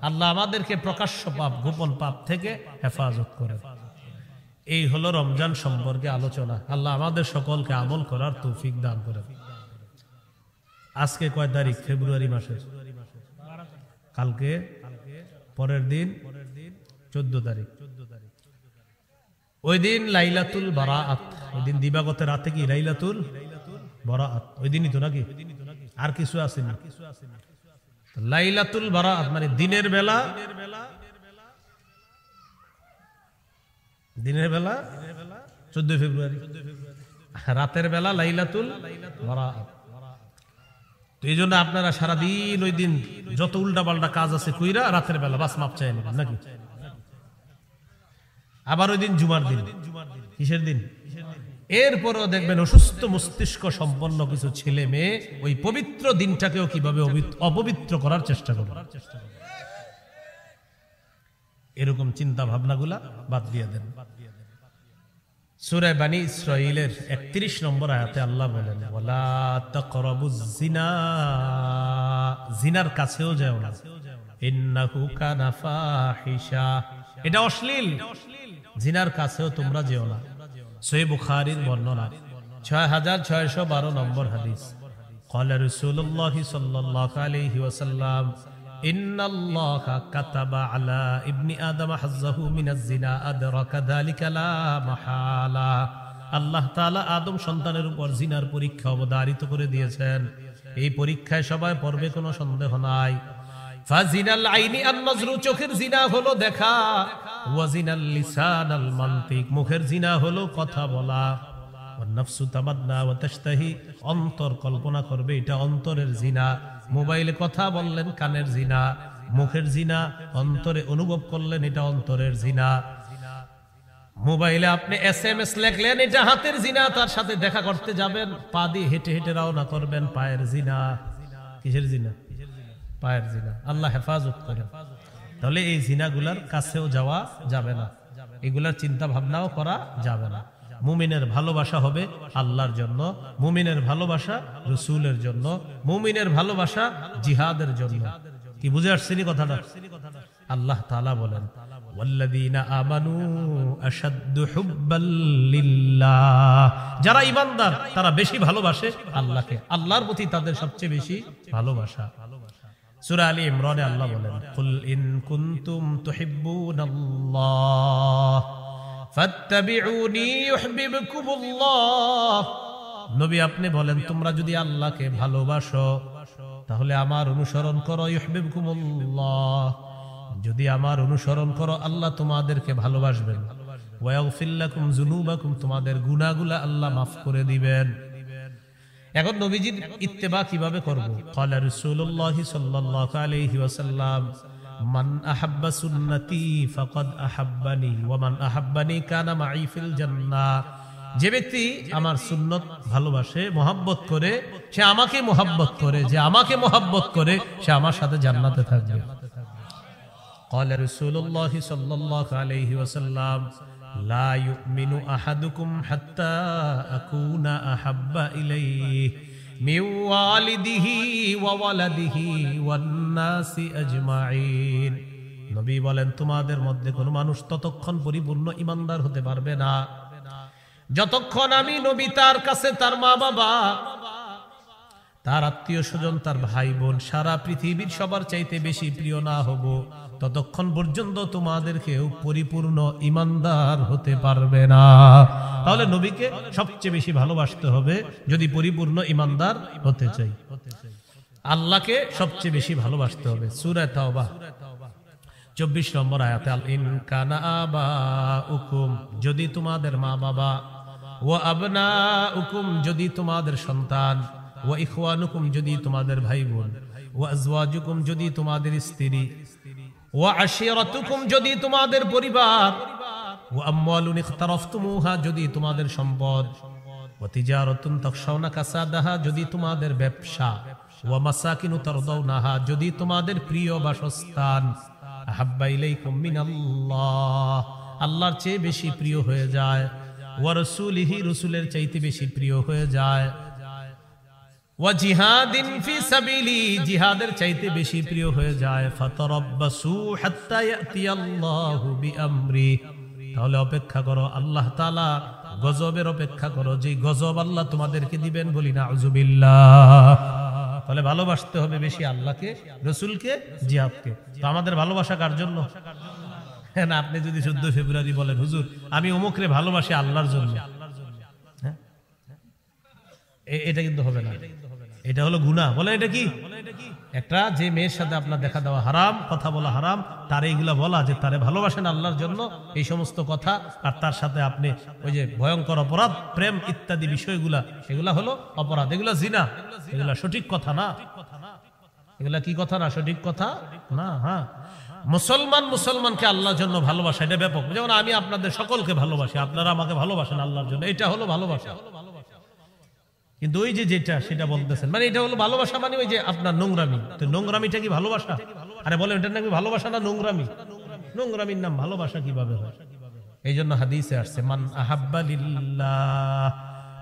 আল্লাহ আমাদেরকে প্রকাশ্য পাপ গোপন পাপ থেকে হেফাজত করেন। এই হলো রমজান সম্পর্কে আলোচনা। আল্লাহ আমাদের সকলকে আমল করার তৌফিক দান করেন। আজকে কয় তারিখ? ফেব্রুয়ারি মাসের কালকে পরের দিন 14 তারিখ। ওই দিন লাইলাতুল বারাআত, ওই দিন দিবাগত রাতে কি লাইলাতুল বারাআত, ওই দিনই তো নাকি? আর কিছু আছে না? লাইলাতুল বারাআত মানে দিনের বেলা, দিনের বেলা 14 ফেব্রুয়ারি, রাতের বেলা লাইলাতুল বারাআত। তো এই জন্য আপনারা সারাদিন ওই দিন যত উল্টা পাল্টা কাজ আছে কইরা রাতের বেলা বাস মাপ চাই নেবেন নাকি? আবার ওই দিন জুমার দিন। কিসের দিন? এরপরও দেখবেন অসুস্থ মস্তিষ্ক সম্পন্ন কিছু ছেলে মেয়ে ওই পবিত্র দিনটাকেও কিভাবে অপবিত্র করার চেষ্টা করে। এরকম চিন্তা ভাবনাগুলা বাদ দিয়ে দেন। সূরা বানী ইসরাঈলের 31 নম্বর আয়াতে আল্লাহ বলেন, ওয়ালা তাকরাবুজ জিনা, জিনার কাছেও যাও না, ইন্নাহু কানা ফাহিশা, এটা অশ্লীল, জিনার কাছেও তোমরা যেও না। সহিহ বুখারীর বর্ণনা 6612 নম্বর হাদিস। ক্বালা রাসূলুল্লাহ সাল্লাল্লাহু আলাইহি ওয়াসাল্লাম, ইন্নাল্লাহা কাতাবা আলা ইবনি আদম হাজ্জাহু মিনাজ জিনা আদরাকা যালিকা লা মাহালা। আল্লাহ তাআলা আদম সন্তানের উপর জিনার পরীক্ষা অবধারিত করে দিয়েছেন। এই পরীক্ষায় সবাই পড়বে, কোনো সন্দেহ নাই। ফাজিনাল আইনি আন-নজরু, চোখের জিনা হলো দেখা, ওয়া জিনাল লিসান আল মানতিক, মুখের জিনা হলো কথা বলা, ওয়ান নাফসু তামান্না ওয়া তাশতাহি, অন্তর কল্পনা করবে, এটা অন্তরের জিনা। মোবাইলে কথা বললেন, কানের জিনা। মুখের জিনা অন্তরে অনুভব করলেন, এটা অন্তরের জিনা। মোবাইলে আপনি SMS লিখলেন, এটা হাতের জিনা। তার সাথে দেখা করতে যাবেন, পা দিয়ে হেঁটে হেঁটে রওনা করবেন, পায়ের জিনা। কিসের জিনা? পায়ের জিনা। আল্লাহ হেফাজত করেন। তাহলে এই জিনাগুলার কাছেও যাওয়া যাবে না, এগুলার চিন্তা ভাবনাও করা যাবে না। মুমিনের ভালোবাসা হবে আল্লাহর জন্য, মুমিনের ভালোবাসা রাসূলের জন্য, মুমিনের ভালোবাসা জিহাদের জন্য। কি বুঝে আসছেন কথাটা? আল্লাহ তাআলা বলেন, ওয়াল্লাযীনা আমানু আশাদ্দু হুব্বাল লিল্লাহ, যারা ঈমানদার তারা বেশি ভালোবাসে আল্লাহকে, আল্লাহর প্রতি তাদের সবচেয়ে বেশি ভালোবাসা। সূরা আলী ইমরানে আল্লাহ বলেন, কুল ইন কুনতুম তুহিব্বুনাল্লাহ ফাত্তাবিউনি ইউহিব্বুকুমুল্লাহ। নবী আপনি বলেন, তোমরা যদি আল্লাহকে ভালোবাসো তাহলে আমার অনুসরণ করো, ইউহিব্বুকুমুল্লাহ, যদি আমার অনুসরণ করো আল্লাহ তোমাদেরকে ভালোবাসবেন। ওয়া ইয়াগফির লাকুম যুনুবাকুম, তোমাদের গুনাহগুলো আল্লাহ মাফ করে দিবেন। এখন নবীজির ইত্তেবা কিভাবে করব? ক্বালা রাসূলুল্লাহ সাল্লাল্লাহু আলাইহি ওয়াসাল্লাম, মান আহাব্বা সুন্নতি ফাকাদ আহাব্বানি ওয়া মান আহাব্বানি কানা মাই ফিল জান্নাহ। যে ব্যক্তি আমার সুন্নত ভালোবাসে, মুহাব্বত করে, সে আমাকে মুহাব্বত করে, যে আমাকে মুহাব্বত করে সে আমার সাথে জান্নাতে থাকবে। ক্বালা রাসূলুল্লাহ সাল্লাল্লাহু আলাইহি ওয়াসাল্লাম, লা ইউমিনু আহাদুকুম হাত্তা আকুনা আহাব্বা ইলাইহি মিন ওয়ালিদিহি ওয়া ওয়ালাদিহি ওয়ান নাসি আজমাইন। নবী বলেন, তোমাদের মধ্যে কোন মানুষ ততক্ষণ পরিপূর্ণ ঈমানদার হতে পারবে না যতক্ষণ আমি নবী তার কাছে তার মা বাবা, তার আত্মীয় স্বজন, তার ভাই বোন, সারা পৃথিবীর সবার চাইতে বেশি প্রিয় না হব, ততক্ষণ পর্যন্ত তোমাদেরকেও পরিপূর্ণ ঈমানদার হতে পারবে না। তাহলে নবীকে সবচেয়ে বেশি ভালোবাসতে হবে যদি পরিপূর্ণ ঈমানদার হতে চাই। আল্লাহকে সবচেয়ে বেশি ভালোবাসতে হবে। সূরা তাওবা 24 নম্বর আয়াতে, আল ইন কানা আবাউকুম, যদি তোমাদের মা বাবা, ওয়া আবনাউকুম, যদি তোমাদের সন্তান, ওয়া ইখওয়ানুকুম, যদি তোমাদের ভাই বোন, ওয়া আজওয়াজুকুম, যদি তোমাদের স্ত্রী, ওয়া আশিরাতুকুম, যদি তোমাদের পরিবার, ওয়া আমওয়ালুন ইখতারাফতুমুহা, যদি তোমাদের সম্পদ, ওয়া তিজারাতুন তাখশাউনা কাসাদাহা, যদি তোমাদের ব্যবসা, ওয়া মাসাকিনু তারদাউনাহা, যদি তোমাদের প্রিয় বাসস্থান, আহাব্বা ইলাইকুম মিনাল্লাহ, আল্লাহর চেয়ে বেশি প্রিয় হয়ে যায়, ওয়া রাসূলিহি, রাসূলের চাইতে বেশি প্রিয় হয়ে যায়, ওয়া জিহাদিন ফি সাবিলি, জিহাদের চাইতে বেশি প্রিয় হয়ে যায় ফাতারাব্বাসু হাত্তা ইয়াতিয়াল্লাহু বিআমরি, তাহলে অপেক্ষা করো, আল্লাহ তাআলা গজবের অপেক্ষা করো, যে গজব আল্লাহ তোমাদেরকে দিবেন, বলি না আউযুবিল্লাহ। তাহলে ভালোবাসতে হবে বেশি আল্লাহকে, রাসূলকে, জিহাদকে। তো আমাদের ভালোবাসা কার জন্য? হ্যাঁ না, আপনি যদি 14 ফেব্রুয়ারি বলেন হুজুর আমি অমুকরে ভালোবাসি আল্লাহর জন্য, হ্যাঁ, এটা কিন্তু হবে না, এটা হলো গুনাহ। বলে এটা কি? একটা যে মেয়ের সাথে আপনার দেখা দেওয়া হারাম, কথা বলা হারাম, তারে এইগুলা বলা যে তারে ভালোবাসেন আল্লাহর জন্য, এই সমস্ত কথা, আর তার সাথে আপনি ওই যে ভয়ঙ্কর অপরাধ, প্রেম ইত্যাদি বিষয়গুলা, এগুলা হলো অপরাধ, এগুলা জিনা, এগুলা সঠিক কথা না, এগুলা কি কথা না, সঠিক কথা না। হ্যাঁ, মুসলমানকে আল্লাহর জন্য ভালোবাসা, এটা ব্যাপক। যেমন আমি আপনাদের সকলকে ভালোবাসি, আপনারা আমাকে ভালোবাসেন আল্লাহর জন্য, এটা হলো ভালোবাসা। কিন্তু ওই যে যেটা সেটা বলতেছেন, মানে এটা হলো ভালোবাসা, মানে ওই যে আপনার নোংরামি। তো নোংরামিটা কি ভালোবাসা? আরে বলেন এটা নাকি ভালোবাসা না নোংরামি? নোংরামির নাম ভালোবাসা কিভাবে হয়? এই জন্য হাদিসে আসছে মান আহাব্বা লিল্লাহ,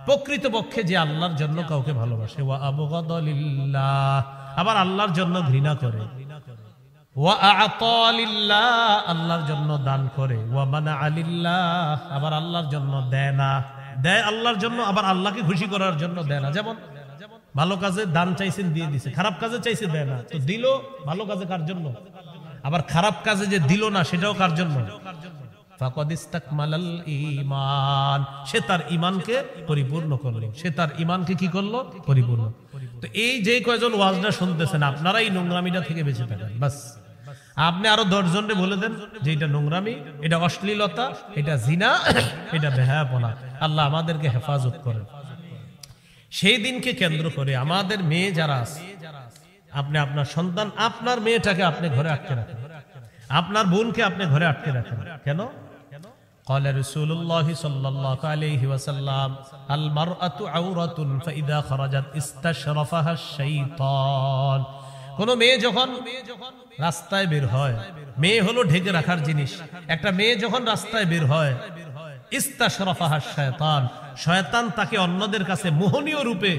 প্রকৃতপক্ষে যে আল্লাহর জন্য কাউকে ভালোবাসে, ওয়া আবগাদা লিল্লাহ, আবার আল্লাহর জন্য ঘৃণা করে, ওয়া আ'তা লিল্লাহ, আল্লাহর জন্য দান করে, ওয়া মানা'a লিল্লাহ, আবার আল্লাহর জন্য দেয় না, দেয় আল্লাহর জন্য, আবার আল্লাহকে খুশি করার জন্য দেয় না। যেমন ভালো কাজে দান চাইছেন, দিয়ে দিছে, খারাপ কাজে চাইছে, দেয় না। তো দিল ভালো কাজে কার জন্য? আবার খারাপ কাজে যে দিল না, সেটাও কার জন্য? ফাকাদ ইসতাকমালাল ঈমান, সে তার ঈমানকে পরিপূর্ণ করলো, সে তার ঈমানকে কি করলো? পরিপূর্ণ। তো এই যে কয়জন ওয়াজটা শুনতেছেন, আপনারা এই নোংরামিটা থেকে বেঁচে থাকেন, বাস। আপনি আরো 10 জনকে বলে দেন যে এটা নোংরামি, এটা অশ্লীলতা, এটা জিনা, এটা বেহায়াপনা। আল্লাহ আমাদেরকে হেফাজত করেন। সেই দিনকে কেন্দ্র করে আমাদের মেয়ে যারা আছে, আপনি আপনার সন্তান, আপনার মেয়েটাকে আপনি ঘরে আটকে রাখেন, আপনার বোনকে আপনি ঘরে আটকে রাখেন। কেন? قال رسول الله صلى الله عليه وسلم المرأة عورة فإذا خرجت استشرفها الشيطان। কোন মেয়ে যখন রাস্তায় বের হয়, মেয়ে হলো ঢেকে রাখার জিনিস, একটা মেয়ে যখন রাস্তায় বের হয়, ইস্তাশরাফাহা শায়তান, শয়তান তাকে অন্যদের কাছে মোহনীয় রূপে,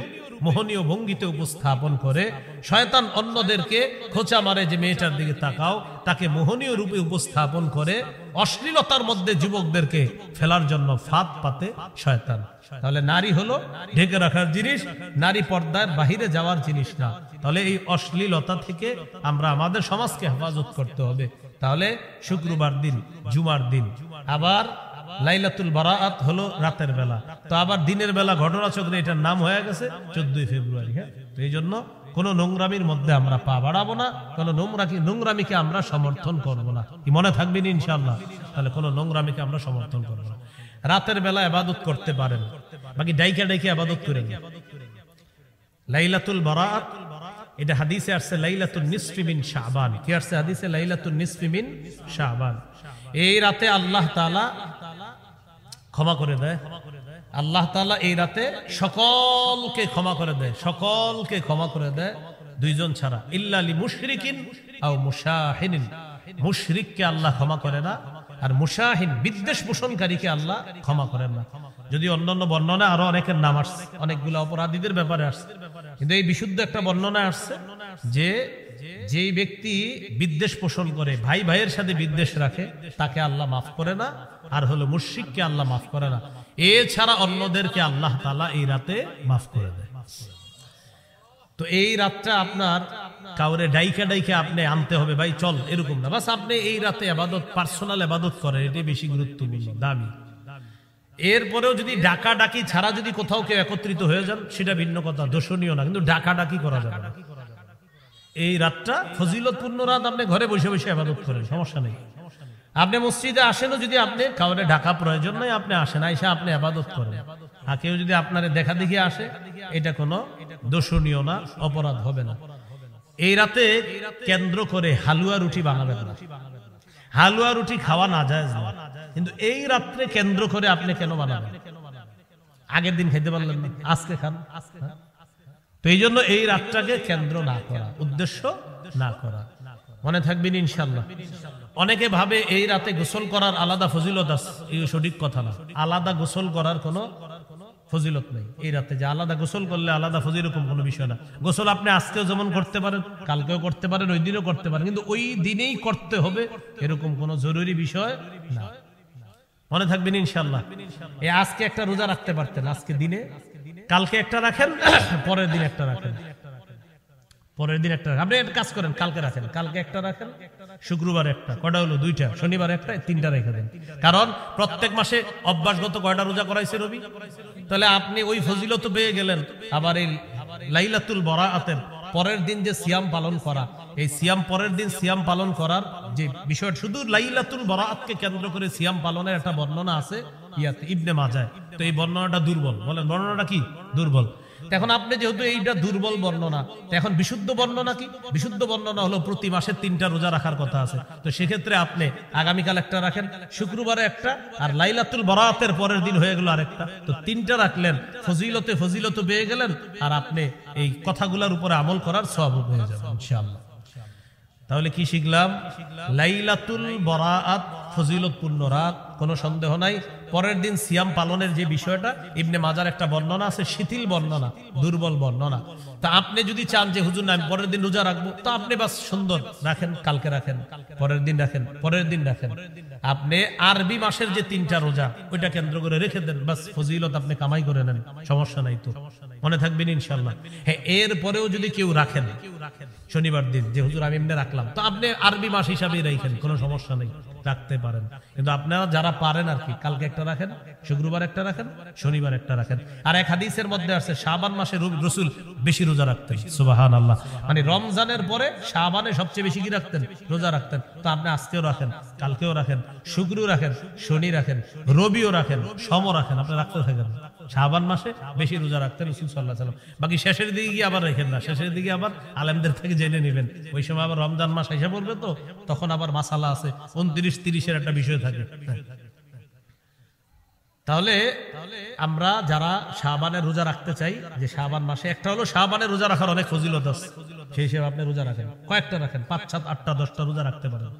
মোহনীয় ভঙ্গিতে উপস্থাপন করে। শয়তান অন্যদেরকে খোঁচা মারে যে মেয়েটার দিকে তাকাও, তাকে মোহনীয় রূপে উপস্থাপন করে অশ্লীলতার মধ্যে যুবকদেরকে ফেলার জন্য ফাঁদ পাতে শয়তান। তাহলে নারী হলো ঢেকে রাখার জিনিস, নারী পর্দার বাহিরে যাওয়ার জিনিস না। তাহলে এই অশ্লীলতা থেকে আমরা আমাদের সমাজকে হেফাজত করতে হবে। তাহলে শুক্রবার দিন, জুমার দিন, আবার লাইলাতুল বারাআত হলো রাতের বেলা, তো আবার দিনের বেলা ঘটনাচক্রে এটার নাম হয়ে গেছে 14 ফেব্রুয়ারি। হ্যাঁ, তো এই জন্য কোন নোংরামির মধ্যে আমরা পা বাড়াবো না, কোন নোংরামিকে আমরা সমর্থন করব না। কি মনে থাকবেন ইনশাআল্লাহ? তাহলে কোন নোংরামিকে আমরা সমর্থন করব না। রাতের বেলা ইবাদত করতে পারেন, বাকি ডাইকা ডাইকা ইবাদত করেন। লাইলাতুল বারাআত, এটা হাদিসে আসছে লাইলাতুন নিসফি মিন শাবান। কি আসছে হাদিসে? লাইলাতুন নিসফি মিন শাবান। এই রাতে আল্লাহ তাআলা ক্ষমা করে দেয়, আল্লাহ তাআলা এই রাতে সকলকে ক্ষমা করে দেয়, সকলকে ক্ষমা করে দেয়, দুইজন ছাড়া, ইল্লা লি মুশরিকিন আও মুশাহিনিন। মুশরিককে আল্লাহ ক্ষমা করে না, আর মুশাহিন বিদ্বেষ পোষণকারীকে আল্লাহ ক্ষমা করেন না। যদি অন্যান্য বর্ণনা আরো অনেকের নাম আসছে, অনেকগুলো অপরাধীদের ব্যাপারে আসছে, কিন্তু এই বিশুদ্ধ একটা বর্ণনা আসছে যে যেই ব্যক্তি বিদ্বেষ পোষণ করে, ভাই ভাইয়ের সাথে বিদ্বেষ রাখে, তাকে আল্লাহ মাফ করে না। আর হলো মুশরিককে আল্লাহ মাফ করে না। এছাড়া অন্যদেরকে আল্লাহ তাআলা এই রাতে মাফ করে দেয়। তো এই রাতটা আপনার কাউরে ডাইকা ডাইকা আপনি আনতে হবে, ভাই চল, এরকম না। বাস আপনি এই রাতে ইবাদত, পার্সোনাল ইবাদত করেন, এটাই বেশি গুরুত্বপূর্ণ, দামি। এরপরেও যদি ডাকা ডাকি ছাড়া যদি কোথাও কেউ একত্রিত হয়ে যান, সেটা ভিন্ন কথা, দোষণীয় না, কিন্তু ডাকা ডাকি করা যাবে না। এই রাতটা ফজিলতপূর্ণ রাত, আপনি ঘরে বসে বসে ইবাদত করেন, সমস্যা নেই। আপনি মসজিদে আসেনও, যদি আপনি কাউরে ডাকা প্রয়োজন নাই, আপনি আসেন, আইসা আপনি ইবাদত করেন। আর কেউ যদি আপনার দেখা দেখি আসে, এটা কোনো দোষণীয় না, অপরাধ হবে না। এই রাতে কেন্দ্র করে হালুয়া রুটি বানাবেন না, হালুয়া রুটি খাওয়া না যায় না, কিন্তু এই রাত্রে কেন্দ্র করে আপনি কেন বানাবেন? আগের দিন খেতে পারলেন না, আজকে খান। তো এই জন্য এই রাতটাকে কেন্দ্র না করা, উদ্দেশ্য না করা। মনে থাকবেন ইনশাআল্লাহ। অনেকে ভাবে এই রাতে গোসল করার আলাদা ফজিলত আছে, এই সঠিক কথা না। আলাদা গোসল করার কোনো ফজিলত নেই। এই রাতে যে আলাদা গোসল করলে আলাদা ফজিলত, এরকম কোনো বিষয় না। গোসল আপনি আজকেও যেমন করতে পারেন, কালকেও করতে পারেন, ওই দিনও করতে পারেন, কিন্তু ওই দিনেই করতে হবে এরকম কোনো জরুরি বিষয় না। মনে থাকবেন ইনশাআল্লাহ। এই আজকে একটা রোজা রাখতে পারতেন, আজকে দিনে, কালকে একটা রাখেন, পরের দিন একটা রাখেন, পরের দিন একটা। আপনি একটা কাজ করেন, কালকে রাখেন, কালকে একটা রাখেন, শুক্রবার একটা, কয়টা হলো? 2টা, শনিবার একটা, 3টা রেখে দেন। কারণ প্রত্যেক মাসে অভ্যাসগত কয়টা রোজা করাইছে রবি? তাহলে আপনি ওই ফজিলত পেয়ে গেলেন। আবার এই লাইলাতুল বরাআতের পরের দিন যে সিয়াম পালন করা, এই সিয়াম পরের দিন সিয়াম পালন করার যে বিষয়, শুধু লাইলাতুল বরাআতকে কেন্দ্র করে সিয়াম পালনের একটা বর্ণনা আছে ইয়াতে ইবনে মাজাহ। তো এই বর্ণনাটা দুর্বল। বলেন বর্ণনাটা কি? দুর্বল। এখন আপনি যেহেতু এইটা দুর্বল বর্ণনা, এখন বিশুদ্ধ বর্ণনা কি? বিশুদ্ধ বর্ণনা হলো প্রতি মাসে 3টা রোজা রাখার কথা আছে। তো সেক্ষেত্রে আপনি আগামীকাল একটা রাখেন, শুক্রবারে একটা, আর লাইলাতুল বরাআতের পরের দিন হয়ে গেল আরেকটা। তো 3টা রাখলেন, ফজিলত পেয়ে গেলেন, আর আপনি এই কথাগুলোর উপরে আমল করার সওয়াব পেয়ে যাবেন ইনশাআল্লাহ। তাহলে কি শিখলাম? লাইলাতুল বরাআত ফজিলতপূর্ণ রাত, কোনো সন্দেহ নাই। পরের দিন সিয়াম পালনের যে বিষয়টা, ইবনে মাজার একটা বর্ণনা আছে, শিথিল বর্ণনা, দুর্বল বর্ণনা। তা আপনি যদি চান যে হুজুর না আমি পরের দিন রোজা রাখবো, তো আপনি বাস সুন্দর রাখেন, কালকে রাখেন, পরের দিন রাখেন, পরের দিন রাখেন। আপনি আরবি মাসের যে 3টা রোজা, ওইটা কেন্দ্র করে রেখে দেন, বাস ফজিলত আপনি কামাই করে নেন, সমস্যা নাই। তো মনে থাকবেন ইনশাআল্লাহ। হ্যাঁ, এর পরেও যদি কেউ রাখেন শনিবার দিন, যে হুজুর আমি এমনি রাখলাম, তো আপনি আরবি মাস হিসাবেই রাখেন, কোনো সমস্যা নেই, রাখতে পারেন। কিন্তু আপনারা যারা পারেন আর কি, কালকে একটা রাখেন, শুক্রবার একটা রাখেন, শনিবার একটা রাখেন। আর এক হাদিসের মধ্যে আছে শাবান মাসে রাসূল বেশি রোজা রাখতেন, সুবহানাল্লাহ। মানে রমজানের পরে শাবানে সবচেয়ে বেশি কি রাখতেন? রোজা রাখতেন। তো আপনি আজকেও রাখেন, কালকেও রাখেন, শুক্রও রাখেন, শনি রাখেন, রবিও রাখেন, সোমও রাখেন, আপনি রাখতে থাকেন। শাবান মাসে বেশি রোজা রাখতেন রাসূল সাল্লাল্লাহু আলাইহি ওয়াসাল্লাম। বাকি শেষের দিকে গিয়ে আবার রাখেন না, শেষের দিকে আবার আলেমদের থেকে জেনে নেবেন। ওই সময় আবার রমজান মাস এসে পড়বে, তো তখন আবার মাসালা আছে, 29-30 একটা বিষয় থাকে। তাহলে আমরা যারা শাবানের রোজা রাখতে চাই, যে শাবান মাসে একটা হলো শাবানের রোজা রাখার অনেক ফজিলত আছে, সেই হিসেবে আপনি রোজা রাখেন, কয়েকটা রাখেন, 5, 7, 8টা 10টা রোজা রাখতে পারেন।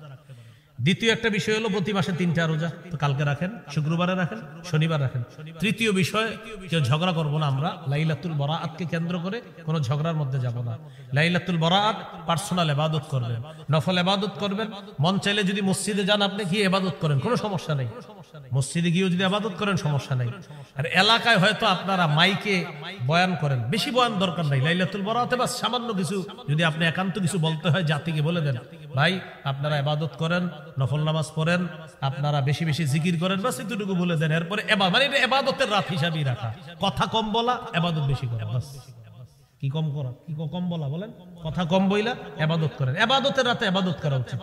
দ্বিতীয় একটা বিষয় হলো প্রতি মাসে 3টা রোজা, তো কালকে রাখেন, শুক্রবারে রাখেন, শনিবার রাখেন। তৃতীয় বিষয়, কেউ ঝগড়া করবো না আমরা, লাইলাতুল বরাআতকে কেন্দ্র করে কোনো ঝগড়ার মধ্যে যাব না। লাইলাতুল বরাআত পার্সোনাল ইবাদত করবেন, নফল ইবাদত করবেন। মন চাইলে যদি মসজিদে যান, আপনি গিয়ে ইবাদত করেন, কোনো সমস্যা নেই। মসজিদে গিয়েও যদি ইবাদত করেন, সমস্যা নেই। আর এলাকায় হয়তো আপনারা মাইকে বয়ান করেন, বেশি বয়ান দরকার নাই। লাইলাতুল বরাআতে বাস সামান্য কিছু, যদি আপনি একান্ত কিছু বলতে হয়, জাতিকে বলে দেন, ভাই আপনারা ইবাদত করেন, নফল নামাজ পড়েন, আপনারা বেশি বেশি জিকির করেন, বাস এতটুকু বলে দেন। এরপরে মানে এটা ইবাদতের রাত হিসাবেই রাখা, কথা কম বলা, ইবাদত বেশি করা, বাস। কি কম করা, কি কম বলা? বলেন, কথা কম বইলা ইবাদত করেন। ইবাদতের রাতে ইবাদত করা উচিত।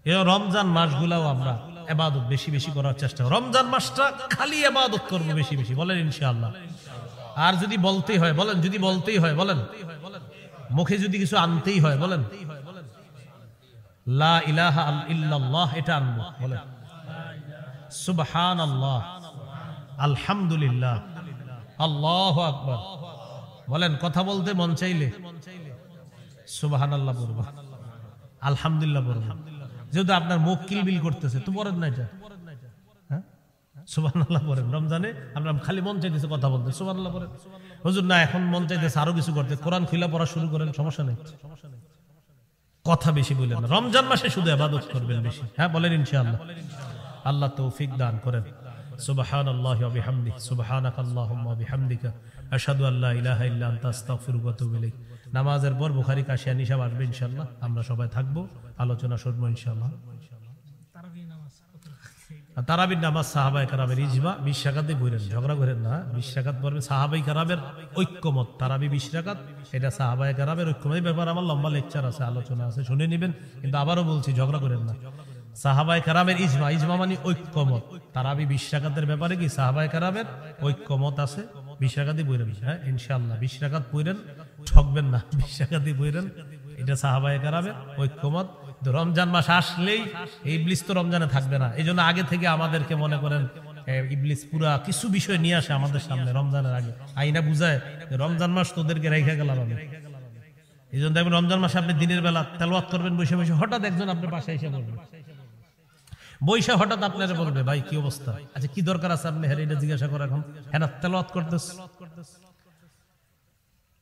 এই রমজান মাসগুলাও আমরা ইবাদত বেশি বেশি করার চেষ্টা করব। রমজান মাসটা খালি ইবাদত করব বেশি বেশি, বলেন ইনশাআল্লাহ। আর যদি বলতেই হয় বলেন, যদি বলতেই হয় বলেন, মুখে যদি কিছু আনতেই হয় বলেন, লা ইলাহা ইল্লাল্লাহ এটা আনবো, বলেন সুবহানাল্লাহ, আলহামদুলিল্লাহ, আল্লাহু আকবার। বলেন, কথা বলতে মন চাইলে সুবহানাল্লাহ বলবো, আলহামদুলিল্লাহ বলবো। যেহেতু আপনার মুখ কিলবিল করতেছে, তো পড়েন না এটা, হ্যাঁ সুবহানাল্লাহ পড়েন। রমজানে আমরা খালি মন চাইতেছে কথা বলতে, সুবহানাল্লাহ পড়েন। হুজুর না, এখন মন চাইতেছে আরো কিছু করতে, কোরআন খুলে পড়া শুরু করেন, সমস্যা নেই। কথা বেশি বলেন না, রমজান মাসে শুধু ইবাদত করবেন বেশি, হ্যাঁ বলেন ইনশাআল্লাহ। আল্লাহ তৌফিক দান করেন। সুবহানাল্লাহি ওয়া বিহামদিহি, সুবহানাকাল্লাহুম্মা ওয়া বিহামদিকা, আশহাদু আল্লা ইলাহা ইল্লা আনতা, আস্তাগফিরুকা ওয়া আতুবু ইলাইক। নামাজের পর বুখারী কাশিয়া নিশাব আসবে ইনশাআল্লাহ, আমরা সবাই থাকবো, আলোচনা শুনবো ইনশাআল্লাহ। তারাবির নামাজ সাহাবায়ে কেরামের ইজমা, 20 রাকাতে পড়েন, ঝগড়া করেন না। 20 রাকাত পড়বে, সাহাবায়ে কেরামের ঐক্যমত। তারাবি 20 রাকাত, এটা সাহাবায়ে কেরামের ঐক্যমত। এই ব্যাপারে আমার লম্বা লেকচার আছে, আলোচনা আছে, শুনে নেবেন। কিন্তু আবারও বলছি, ঝগড়া করেন না। সাহাবায়ে কেরামের ইজমা, ইজমা মানে ঐক্যমত। তারাবি 20 রাকাতের ব্যাপারে কি সাহাবায়ে কেরামের ঐক্যমত আছে। 20 রাকাতই পড়েন, হ্যাঁ ইনশাআল্লাহ 20 রাকাত পড়েন, ঠকবেন না, 20 রাকাতই পড়েন। এটা সাহাবায়ে কেরামের ঐক্যমত। রমজান মাস আসলেই ইবলিস তো রমজানে থাকবে না, এই জন্য আগে থেকে আমাদেরকে মনে করেন ইবলিস পুরা কিছু বিষয় নিয়ে আসে আমাদের সামনে রমজানের আগে, আইনা বুঝায় রমজান মাস তোদেরকে রেখে গেলাম আমি। এই জন্য দেখবেন রমজান মাসে আপনি দিনের বেলা তেলাওয়াত করবেন বসে বসে, হঠাৎ একজন আপনার পাশে এসে বলবেন, বৈশা হঠাৎ আপনারা বলবে ভাই কি অবস্থা, আচ্ছা কি দরকার আছে আপনি হ্যাঁ এটা জিজ্ঞাসা করে এখন হ্যাঁ তেলাওয়াত করতেছ।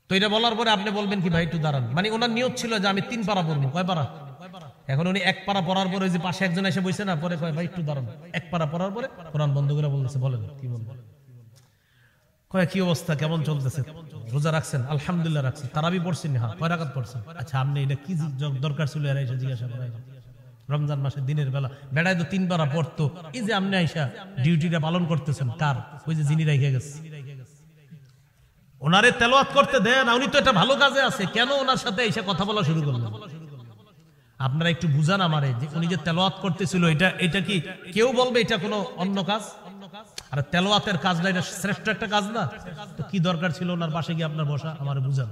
তো এটা বলার পরে আপনি বলবেন কি ভাই একটু দাঁড়ান, মানে ওনার নিয়ত ছিল যে আমি 3 পারা পড়বো, কয় পারা? এখন উনি 1 পারা পড়ার পরে ওই যে পাশে একজন এসে বসে না, পরে কয় ভাই একটু দাঁড়ান, 1 পারা পড়ার পরে কোরআন বন্ধ করে বলতেছে বলেন কি বলবেন? কয় কি অবস্থা, কেমন চলতেছে, রোজা রাখছেন? আলহামদুলিল্লাহ রাখছেন। তারাবি পড়ছেন? হ্যাঁ। কয় রাকাত পড়ছেন? আচ্ছা আপনি এটা কি দরকার ছিল এরা এসে জিজ্ঞাসা করা? রমজান মাসে দিনের বেলা বেড়ায় তো 3 পারা পড়তো, এই যে আপনি আইসা ডিউটিটা পালন করতেছেন কার? ওই যে যিনি রেখে গেছে ওনারে তেলাওয়াত করতে দেন, উনি তো এটা ভালো কাজে আছে, কেন ওনার সাথে এসে কথা বলা শুরু করলেন? আপনারা একটু বুঝান আমারে যে উনি যে তেলাওয়াত করতেছিল এটা কি কেউ বলবে এটা কোনো অন্য কাজ? আর তেলাওয়াতের কাজটা এটা শ্রেষ্ঠ একটা কাজ না? তো কি দরকার ছিল ওনার পাশে গিয়ে আপনার বসা? আমারে বুঝান।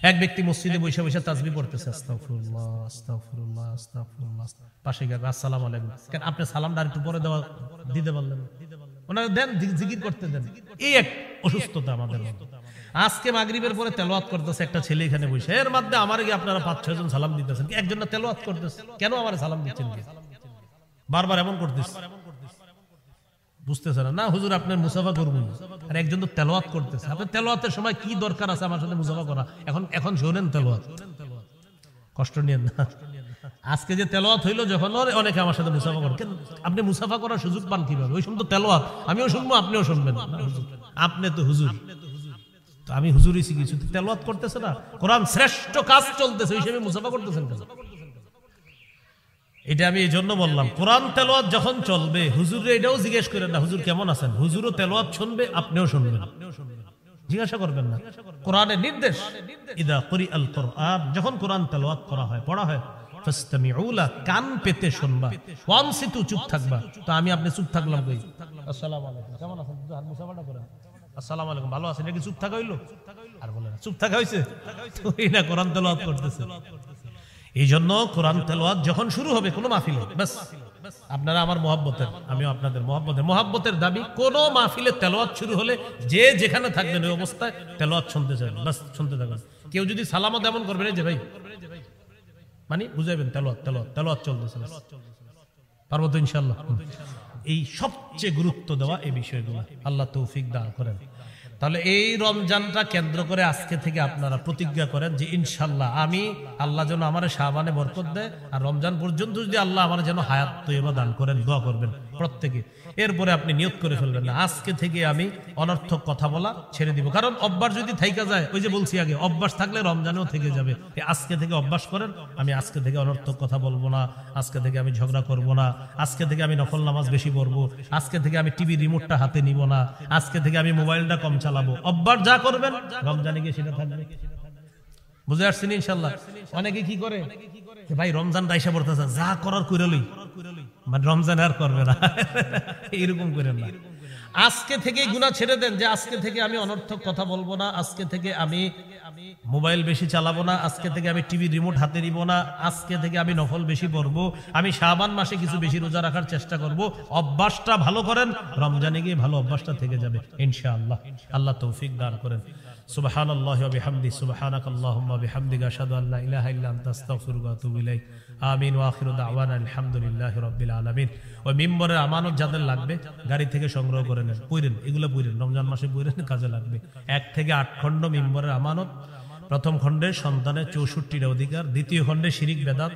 এক ব্যক্তি মসজিদে বসে বসে তাসবিহ পড়তেছে, আস্তাগফিরুল্লাহ আস্তাগফিরুল্লাহ আস্তাগফিরুল্লাহ, পাশে গিয়ে আসসালামু আলাইকুম, কেন আপনি সালামটা একটু পরে দিতে পারলেন? ওনারা দেন, জিকির করতে দেন। এই এক অসুস্থতা আমাদের মধ্যে। আজকে মাগরিবের পরে তেলাওয়াত করতেছে একটা ছেলে এখানে বসে, এর মধ্যে আমার গিয়ে আপনারা 5-6 জন সালাম দিতেছেন, একজন না তেলাওয়াত করতেছে, কেন আমারে সালাম দিচ্ছেন? বারবার এমন করতেছে, বুঝতেছেন না? হুজুর আপনার মুসাফা করবো, আর একজন তো তেলাওয়াত করতেছে। আপনার তেলাওয়াতের সময় কি দরকার আছে আমার সাথে মুসাফা করা? এখন শোনেন তেলাওয়াত, কষ্ট নিয়েন না। আজকে যে তেলাওয়াত হইলো যখন অনেকে আমার সাথে মুসাফা করে, আপনি মুসাফা করার সুযোগ পান কিভাবে? ওই সময় তো তেলাওয়াত আমিও শুনবো আপনিও শুনবেন। আপনি তো হুজুর, তো আমি হুজুরই শিখেছি, তেলাওয়াত করতেছে না, কোরআন শ্রেষ্ঠ কাজ চলতেছে, ওই হিসেবে মুসাফা করতেছেন কেন? এটা আমি এই জন্য বললাম, কোরআন তেলাওয়াত যখন চলবে হুজুরে এটাও জিজ্ঞেস করেন না হুজুর কেমন আছেন, হুজুরও তেলাওয়াত শুনবে আপনিও শুনবেন, জিজ্ঞাসা করবেন না। কোরআনের নির্দেশ ইদা কুরিআল কুরআন, যখন কোরআন তেলাওয়াত করা হয় পড়া হয়, ফাসতামিউ লা, কান পেতে শুনবা, ওয়ানসিতু, চুপ থাকবা। তো আমি আপনি চুপ থাকলাম কই? আসসালামু আলাইকুম, কেমন আছেন? হাত মুসাফাটা করেন, আসসালামু আলাইকুম, ভালো আছেন, নাকি চুপ থাকা হইলো? আর বলে না চুপ থাকা হইছে, তো এটা কোরআন তেলাওয়াত করতেছে। এই জন্য কোরআন তেলাওয়াত যখন শুরু হবে কোনো মাহফিলে, বাস আপনারা আমার মহব্বতের, আমিও আপনাদের মহব্বতের দাবি, কোন মাহফিলে তেলাওয়াত শুরু হলে যে যেখানে থাকবেন ওই অবস্থায় তেলাওয়াত শুনতে চান, বাস শুনতে থাকবেন। কেউ যদি সালামত এমন করবেন যে ভাই মানে বুঝাইবেন তেলাওয়াত চলতেছে, পারবো তো ইনশাআল্লাহ। এই সবচেয়ে গুরুত্ব দেওয়া এই বিষয়গুলো, আল্লাহ তৌফিক দান করেন। তাহলে এই রমজানটা কেন্দ্র করে আজকে থেকে আপনারা প্রতিজ্ঞা করেন যে ইনশাআল্লাহ আমি, আল্লাহ যেন আমার শাবানে বরকত দেয়, আর রমজান পর্যন্ত যদি আল্লাহ আমার যেন হায়াত তৈয়বা দান করেন, দোয়া করবেন প্রত্যেকে। এরপরে আপনি নিয়ত করে ফেলবেন না আজকে থেকে আমি অনর্থক কথা বলা ছেড়ে দিব, কারণ অভ্যাস যদি থাইকা যায়, ওই যে বলছি আগে, অভ্যাস থাকলে রমজানেও থেকে যাবে। আজকে থেকে অভ্যাস করেন, আমি আজকে থেকে অনর্থক কথা বলবো না, আজকে থেকে আমি ঝগড়া করব না, আজকে থেকে আমি নফল নামাজ বেশি পড়বো, আজকে থেকে আমি টিভি রিমোটটা হাতে নিব না, আজকে থেকে আমি মোবাইলটা কম চালাবো। অভ্যাস যা করবেন রমজানে গিয়ে সেটা থাকবে। বুঝে আসছেন ইনশাআল্লাহ? অনেকে কি করে ভাই রমজানটা আইসা পড়তেছে, যা করার কইরা লই, মানে রমজান আর করবে না, এরকম করেন না। আজকে থেকে গুনাহ ছেড়ে দেন, যে আজকে থেকে আমি অনর্থক কথা বলবো না, আজকে থেকে আমি মোবাইল বেশি চালাবো না, আজকে থেকে আমি টিভি রিমোট হাতে নিব না, আজকে থেকে আমি নফল বেশি পড়বো, আমি শাবান মাসে কিছু বেশি রোজা রাখার চেষ্টা করব। অভ্যাসটা ভালো করেন, রমজানে গিয়ে ভালো অভ্যাসটা থেকে যাবে ইনশাআল্লাহ। আল্লাহ তৌফিক দান করেন। সুবহানাল্লাহি ওয়া বিহামদি, সুবহানাকাল্লাহুম্মা বিহামদিকা, আশহাদু আল্লা ইলাহা ইল্লা আনতা, আস্তাগফিরুকা ওয়া আতুবু ইলাইক। আমিন ওয়া আখিরু দাওয়ানা আলহামদুলিল্লাহি রাব্বিল আলামিন। ওই মিম্বরের আমানত যাদের লাগবে গাড়ি থেকে সংগ্রহ করে নেন, পড়েন, এগুলো পড়েন, রমজান মাসে পড়েন, কাজে লাগবে। 1 থেকে 8 খণ্ড মিম্বরের আমানত। প্রথম খণ্ডে সন্তানের 64টা অধিকার, দ্বিতীয় খণ্ডে শিরিক বেদাত,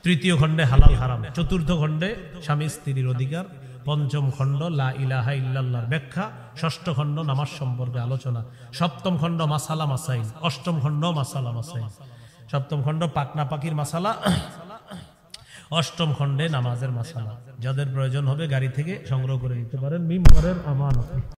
তৃতীয় খণ্ডে হালাল হারাম, চতুর্থ খণ্ডে স্বামী স্ত্রীর অধিকার, পঞ্চম খণ্ড লা ইলাহা ইল্লাল্লাহর ব্যাখ্যা, ষষ্ঠ খণ্ড নামাজ সম্পর্কে আলোচনা, সপ্তম খণ্ড মাসালা মাসাইল, অষ্টম খণ্ড মাসালা মাসাইল, সপ্তম খণ্ড পাকনা পাকির মাসালা, অষ্টম খণ্ডে নামাজের মাসালা। যাদের প্রয়োজন হবে গাড়ি থেকে সংগ্রহ করে নিতে পারেন মিম্বরের আমানত।